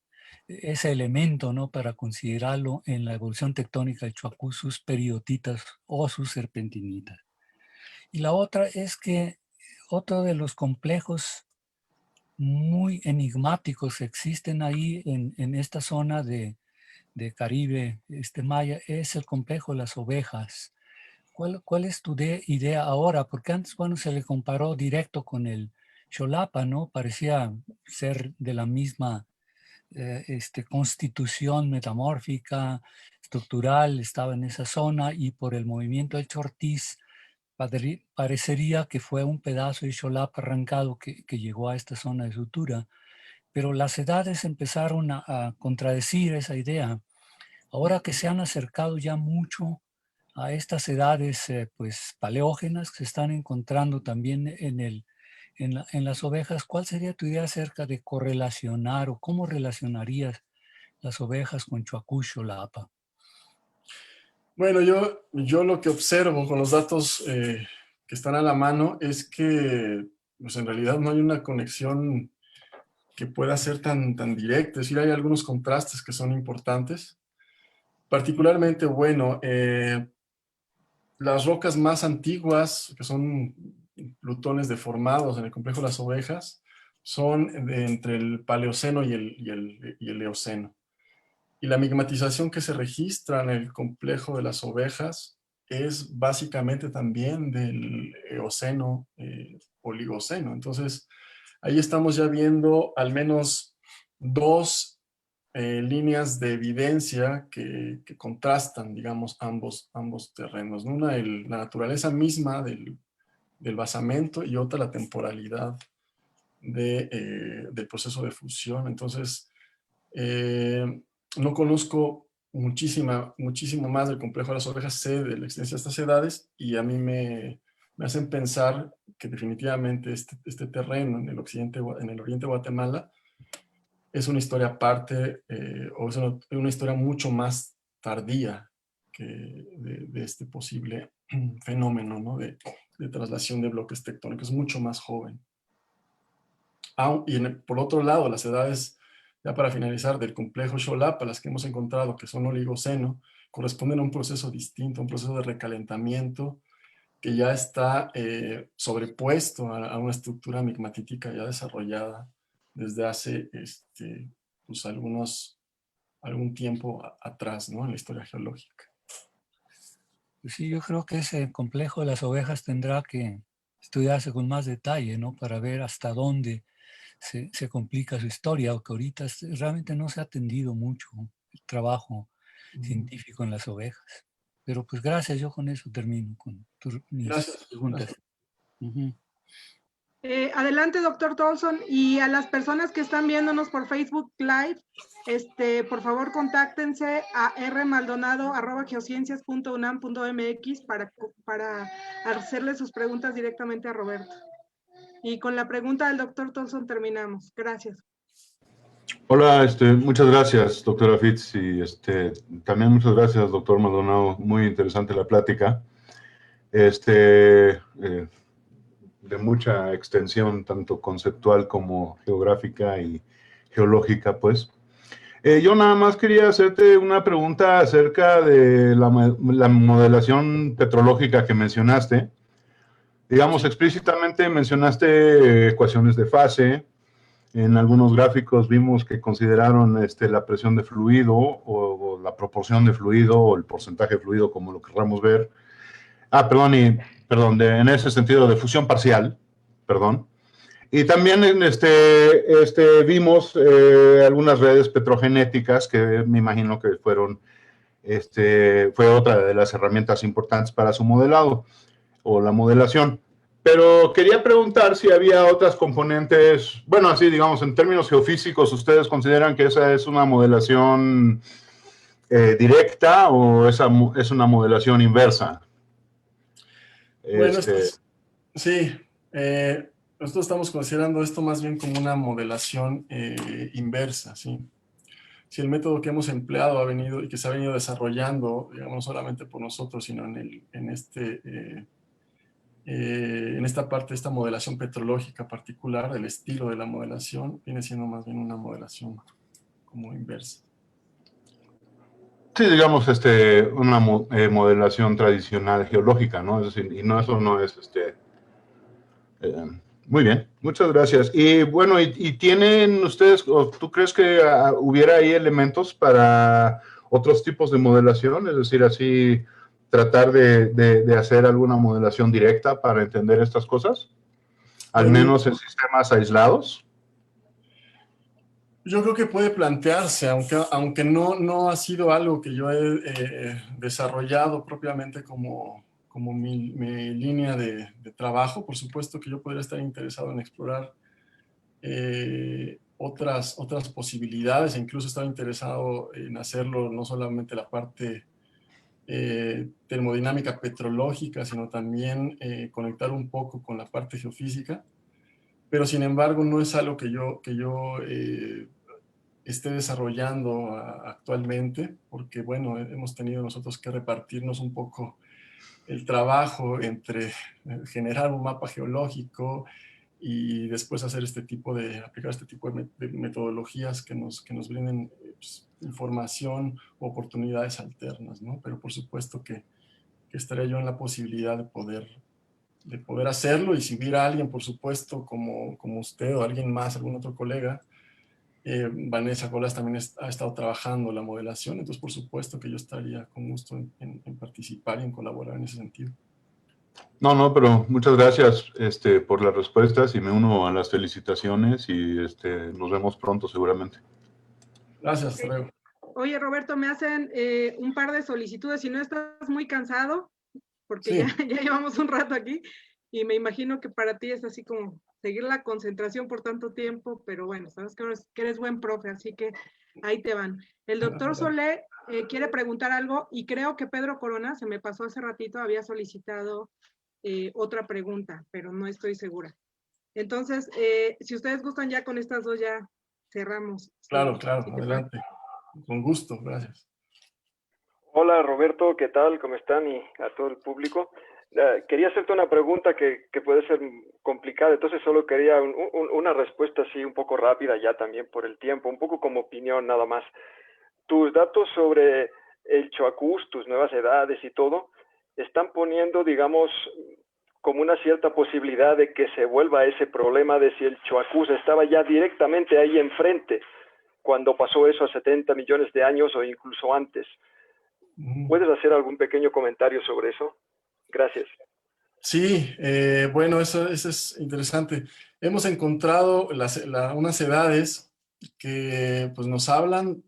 ese elemento, ¿no? Para considerarlo en la evolución tectónica de Choacú, sus peridotitas o sus serpentinitas. Y la otra es que otro de los complejos muy enigmáticos que existen ahí en esta zona de Caribe maya es el complejo de las ovejas. ¿Cuál es tu idea ahora? Porque antes, bueno, se le comparó directo con el Xolapa, ¿no? Parecía ser de la misma constitución metamórfica, estructural, estaba en esa zona y por el movimiento del Chortiz parecería que fue un pedazo de Xolapa arrancado que llegó a esta zona de sutura, pero las edades empezaron a contradecir esa idea. Ahora que se han acercado ya mucho a estas edades pues paleógenas que se están encontrando también en las ovejas, ¿cuál sería tu idea acerca de correlacionar o cómo relacionarías las ovejas con Choacú, Xolapa? Bueno, yo lo que observo con los datos que están a la mano es que pues en realidad no hay una conexión que pueda ser tan directa. Es decir, hay algunos contrastes que son importantes. Particularmente, bueno, las rocas más antiguas, que son plutones deformados en el complejo de las ovejas, son entre el Paleoceno y el Eoceno. Y la migmatización que se registra en el complejo de las ovejas es básicamente también del Eoceno, Oligoceno. Entonces, ahí estamos ya viendo al menos dos líneas de evidencia que contrastan, digamos, ambos terrenos. Una, la naturaleza misma del basamento y otra, la temporalidad del proceso de fusión. Entonces, no conozco muchísimo más del complejo de las ovejas, sé de la existencia de estas edades y a mí me hacen pensar que definitivamente este terreno en el oriente de Guatemala es una historia aparte, o es una historia mucho más tardía de este posible fenómeno, ¿no? de traslación de bloques tectónicos, mucho más joven. Por otro lado, las edades, ya para finalizar, del complejo Xolapa, las que hemos encontrado, que son oligoceno, corresponden a un proceso distinto, un proceso de recalentamiento que ya está sobrepuesto a una estructura migmatítica ya desarrollada desde hace pues algún tiempo atrás, ¿no? En la historia geológica. Pues sí, yo creo que ese complejo de las ovejas tendrá que estudiarse con más detalle, ¿no? Para ver hasta dónde se complica su historia, o que ahorita realmente no se ha atendido mucho el trabajo científico en las ovejas. Pero pues gracias, yo con eso termino con mis preguntas. Gracias. Uh-huh. Adelante, doctor Tolson, y a las personas que están viéndonos por Facebook Live, por favor contáctense a rmaldonado@geociencias.unam.mx para hacerle sus preguntas directamente a Roberto. Y con la pregunta del doctor Tolson terminamos. Gracias. Hola, muchas gracias, doctora Fitz, y también muchas gracias, doctor Maldonado. Muy interesante la plática. De mucha extensión, tanto conceptual como geográfica y geológica, pues. Yo nada más quería hacerte una pregunta acerca de la modelación petrológica que mencionaste. Digamos, explícitamente mencionaste ecuaciones de fase. En algunos gráficos vimos que consideraron la presión de fluido o la proporción de fluido o el porcentaje de fluido, como lo querramos ver. En ese sentido de fusión parcial, perdón. Y también vimos algunas redes petrogenéticas que me imagino que fue otra de las herramientas importantes para su modelado o la modelación. Pero quería preguntar si había otras componentes, bueno, así digamos, en términos geofísicos, ¿ustedes consideran que esa es una modelación directa o es una modelación inversa? Bueno, sí, nosotros estamos considerando esto más bien como una modelación inversa, ¿sí? Si el método que hemos empleado ha venido y que se ha venido desarrollando, digamos, no solamente por nosotros, sino en esta parte de esta modelación petrológica particular, el estilo de la modelación, viene siendo más bien una modelación como inversa. Sí, digamos, una modelación tradicional geológica, ¿no? Es decir, y no, eso no es, muy bien, muchas gracias. Y bueno, ¿y tienen ustedes, o tú crees que hubiera ahí elementos para otros tipos de modelación? Es decir, así tratar de hacer alguna modelación directa para entender estas cosas, al menos en sistemas aislados. Yo creo que puede plantearse, aunque no ha sido algo que yo he desarrollado propiamente como mi línea de trabajo. Por supuesto que yo podría estar interesado en explorar otras posibilidades, e incluso estaba interesado en hacerlo no solamente la parte termodinámica petrológica, sino también conectar un poco con la parte geofísica. Pero sin embargo no es algo que yo esté desarrollando actualmente, porque bueno, hemos tenido nosotros que repartirnos un poco el trabajo entre generar un mapa geológico y después hacer aplicar este tipo de metodologías que nos brinden pues, información o oportunidades alternas, ¿no? Pero por supuesto que estaría yo en la posibilidad de poder hacerlo, y si hubiera alguien, por supuesto, como usted o alguien más, algún otro colega. Vanessa Colas también ha estado trabajando la modelación, entonces por supuesto que yo estaría con gusto en participar y en colaborar en ese sentido. No, pero muchas gracias por las respuestas y me uno a las felicitaciones y nos vemos pronto seguramente. Gracias, hasta luego. Oye, Roberto, me hacen un par de solicitudes, si no estás muy cansado, porque sí. ya llevamos un rato aquí, y me imagino que para ti es así como seguir la concentración por tanto tiempo, pero bueno, sabes que eres buen profe, así que ahí te van. El doctor Solé quiere preguntar algo, y creo que Pedro Corona, se me pasó hace ratito, había solicitado otra pregunta, pero no estoy segura. Entonces, si ustedes gustan ya con estas dos ya cerramos. Claro, claro, adelante. Con gusto, gracias. Hola Roberto, ¿qué tal? ¿Cómo están? Y a todo el público. Quería hacerte una pregunta que puede ser complicada, entonces solo quería una respuesta así un poco rápida ya también por el tiempo, un poco como opinión nada más. Tus datos sobre el Choacús, tus nuevas edades y todo, están poniendo, digamos, como una cierta posibilidad de que se vuelva ese problema de si el Choacús estaba ya directamente ahí enfrente cuando pasó eso a 70 millones de años o incluso antes. ¿Puedes hacer algún pequeño comentario sobre eso? Gracias. Sí, bueno, eso es interesante. Hemos encontrado unas edades que pues, nos hablan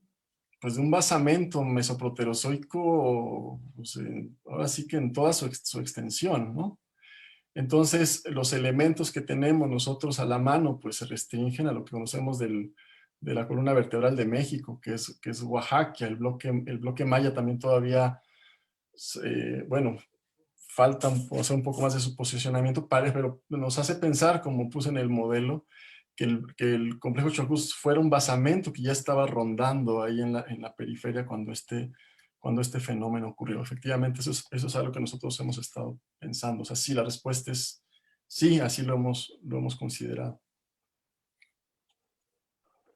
pues, de un basamento mesoproterozoico, pues, ahora sí que en toda su extensión, ¿no? Entonces, los elementos que tenemos nosotros a la mano, pues se restringen a lo que conocemos de la columna vertebral de México, que es Oaxaca. El bloque maya también todavía, bueno, falta hacer un poco más de su posicionamiento, pero nos hace pensar, como puse en el modelo, que el complejo Choacús fuera un basamento que ya estaba rondando ahí en la periferia cuando este fenómeno ocurrió. Efectivamente, eso es algo que nosotros hemos estado pensando. O sea, sí, la respuesta es sí, así lo hemos considerado.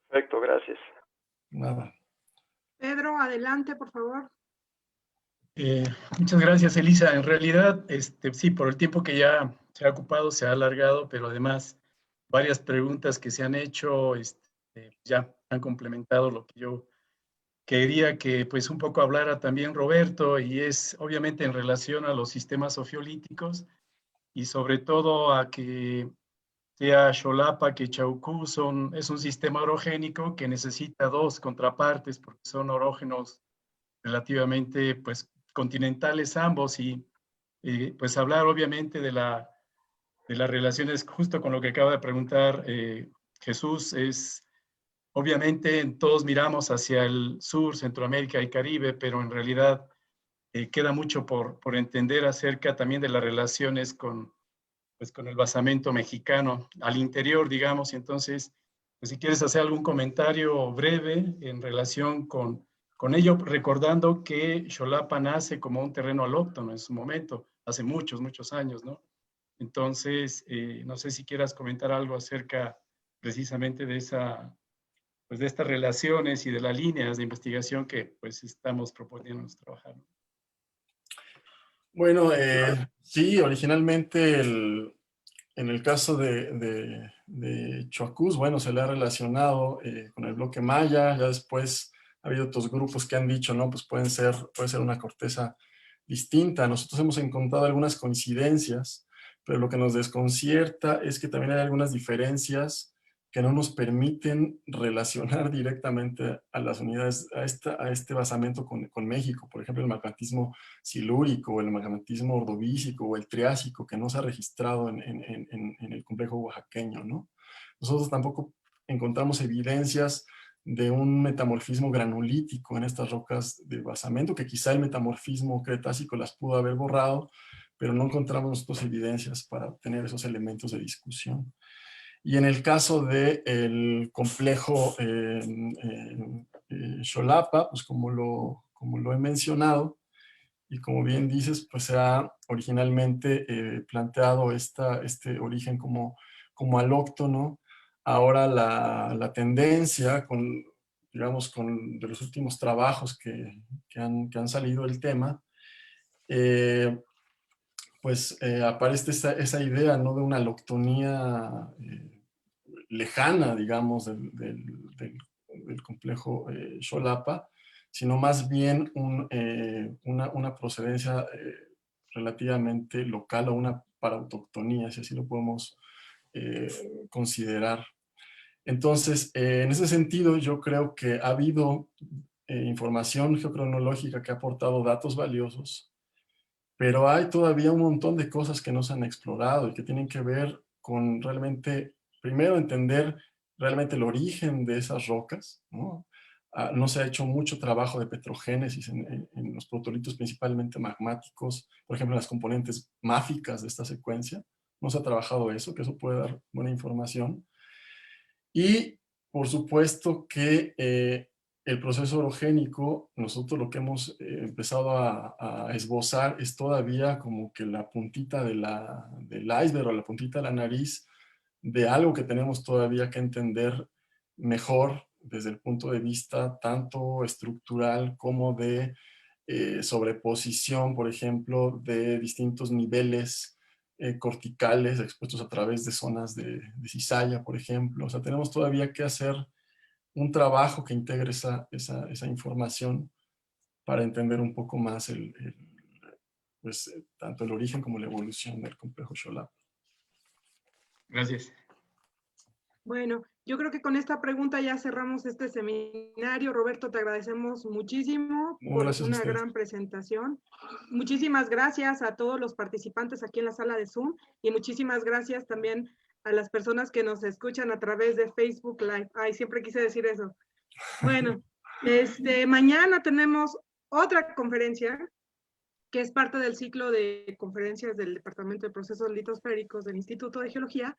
Perfecto, gracias. Nada. Pedro, adelante, por favor. Muchas gracias, Elisa. En realidad, sí, por el tiempo que ya se ha ocupado, se ha alargado, pero además varias preguntas que se han hecho ya han complementado lo que yo quería que pues un poco hablara también Roberto, y es obviamente en relación a los sistemas sofiolíticos y sobre todo a que sea Xolapa que Chaucú es un sistema orogénico que necesita dos contrapartes porque son orógenos relativamente pues continentales ambos, y pues hablar obviamente de las relaciones, justo con lo que acaba de preguntar Jesús, es obviamente todos miramos hacia el sur, Centroamérica y Caribe, pero en realidad queda mucho por entender acerca también de las relaciones con el basamento mexicano al interior, digamos. Y entonces, pues si quieres hacer algún comentario breve en relación con ello, recordando que Xolapa nace como un terreno alóctono en su momento, hace muchos, muchos años, ¿no? Entonces, no sé si quieras comentar algo acerca precisamente de pues de estas relaciones y de las líneas de investigación que pues estamos proponiendo trabajar. Bueno, sí, originalmente en el caso de Choacús, bueno, se le ha relacionado con el bloque maya. Ya después ha habido otros grupos que han dicho, no, pues puede ser una corteza distinta. Nosotros hemos encontrado algunas coincidencias, pero lo que nos desconcierta es que también hay algunas diferencias que no nos permiten relacionar directamente a las unidades, a este basamento con México. Por ejemplo, el magmatismo silúrico, el magmatismo ordovícico o el triásico, que no se ha registrado en el complejo oaxaqueño, ¿no? Nosotros tampoco encontramos evidencias de un metamorfismo granulítico en estas rocas de basamento, que quizá el metamorfismo cretácico las pudo haber borrado, pero no encontramos nosotros evidencias para tener esos elementos de discusión. Y en el caso del complejo Xolapa, pues como lo he mencionado, y como bien dices, pues se ha originalmente planteado este origen como alóctono. Ahora la tendencia, digamos, de los últimos trabajos que han salido del tema, pues aparece esa idea, ¿no?, de una aloctonía lejana, digamos, del complejo Xolapa, sino más bien una procedencia relativamente local, o una parautochtonía, si así lo podemos considerar. Entonces, en ese sentido, yo creo que ha habido información geocronológica que ha aportado datos valiosos, pero hay todavía un montón de cosas que no se han explorado y que tienen que ver con realmente, primero, entender realmente el origen de esas rocas, ¿no? No se ha hecho mucho trabajo de petrogénesis en los protolitos principalmente magmáticos, por ejemplo, en las componentes máficas de esta secuencia. No se ha trabajado eso, que eso puede dar buena información. Y por supuesto que el proceso orogénico, nosotros lo que hemos empezado a esbozar es todavía como que la puntita del iceberg o la puntita de la nariz de algo que tenemos todavía que entender mejor desde el punto de vista tanto estructural como de sobreposición, por ejemplo, de distintos niveles corticales expuestos a través de zonas de cizalla, por ejemplo. O sea, tenemos todavía que hacer un trabajo que integre esa información para entender un poco más pues, tanto el origen como la evolución del complejo Xolapa. Gracias. Bueno, yo creo que con esta pregunta ya cerramos este seminario. Roberto, te agradecemos muchísimo por una gran presentación. Muchísimas gracias a todos los participantes aquí en la sala de Zoom y muchísimas gracias también a las personas que nos escuchan a través de Facebook Live. Ay, siempre quise decir eso. Bueno, mañana tenemos otra conferencia que es parte del ciclo de conferencias del Departamento de Procesos Litosféricos del Instituto de Geología,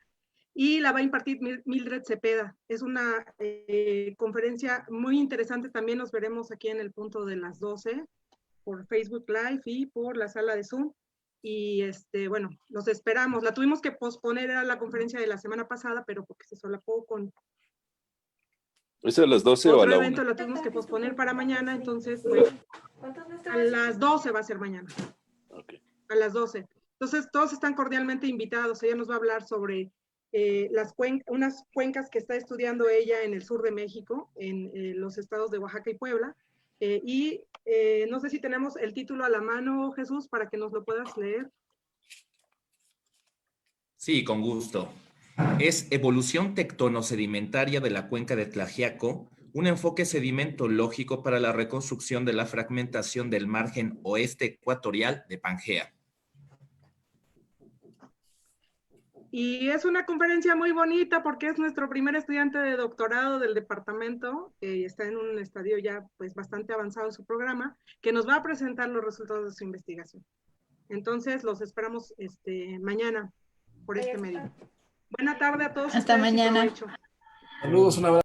y la va a impartir Mildred Cepeda. Es una conferencia muy interesante. También nos veremos aquí en el punto de las 12 por Facebook Live y por la sala de Zoom. Y bueno, los esperamos. La tuvimos que posponer, era la conferencia de la semana pasada, pero porque se solapó con ¿Es a las 12 o a la 1? Otro evento lo tuvimos que posponer para mañana, entonces, pues, a las 12 va a ser mañana. Okay. A las 12. Entonces, todos están cordialmente invitados. Ella nos va a hablar sobre unas cuencas que está estudiando ella en el sur de México, en los estados de Oaxaca y Puebla. No sé si tenemos el título a la mano, Jesús, para que nos lo puedas leer. Sí, con gusto. Es Evolución tectono-sedimentaria de la cuenca de Tlaxiaco, un enfoque sedimentológico para la reconstrucción de la fragmentación del margen oeste ecuatorial de Pangea. Y es una conferencia muy bonita porque es nuestro primer estudiante de doctorado del departamento, está en un estadio ya pues bastante avanzado en su programa, que nos va a presentar los resultados de su investigación. Entonces los esperamos mañana por este medio. Buena tarde a todos. Hasta mañana. Saludos, un abrazo.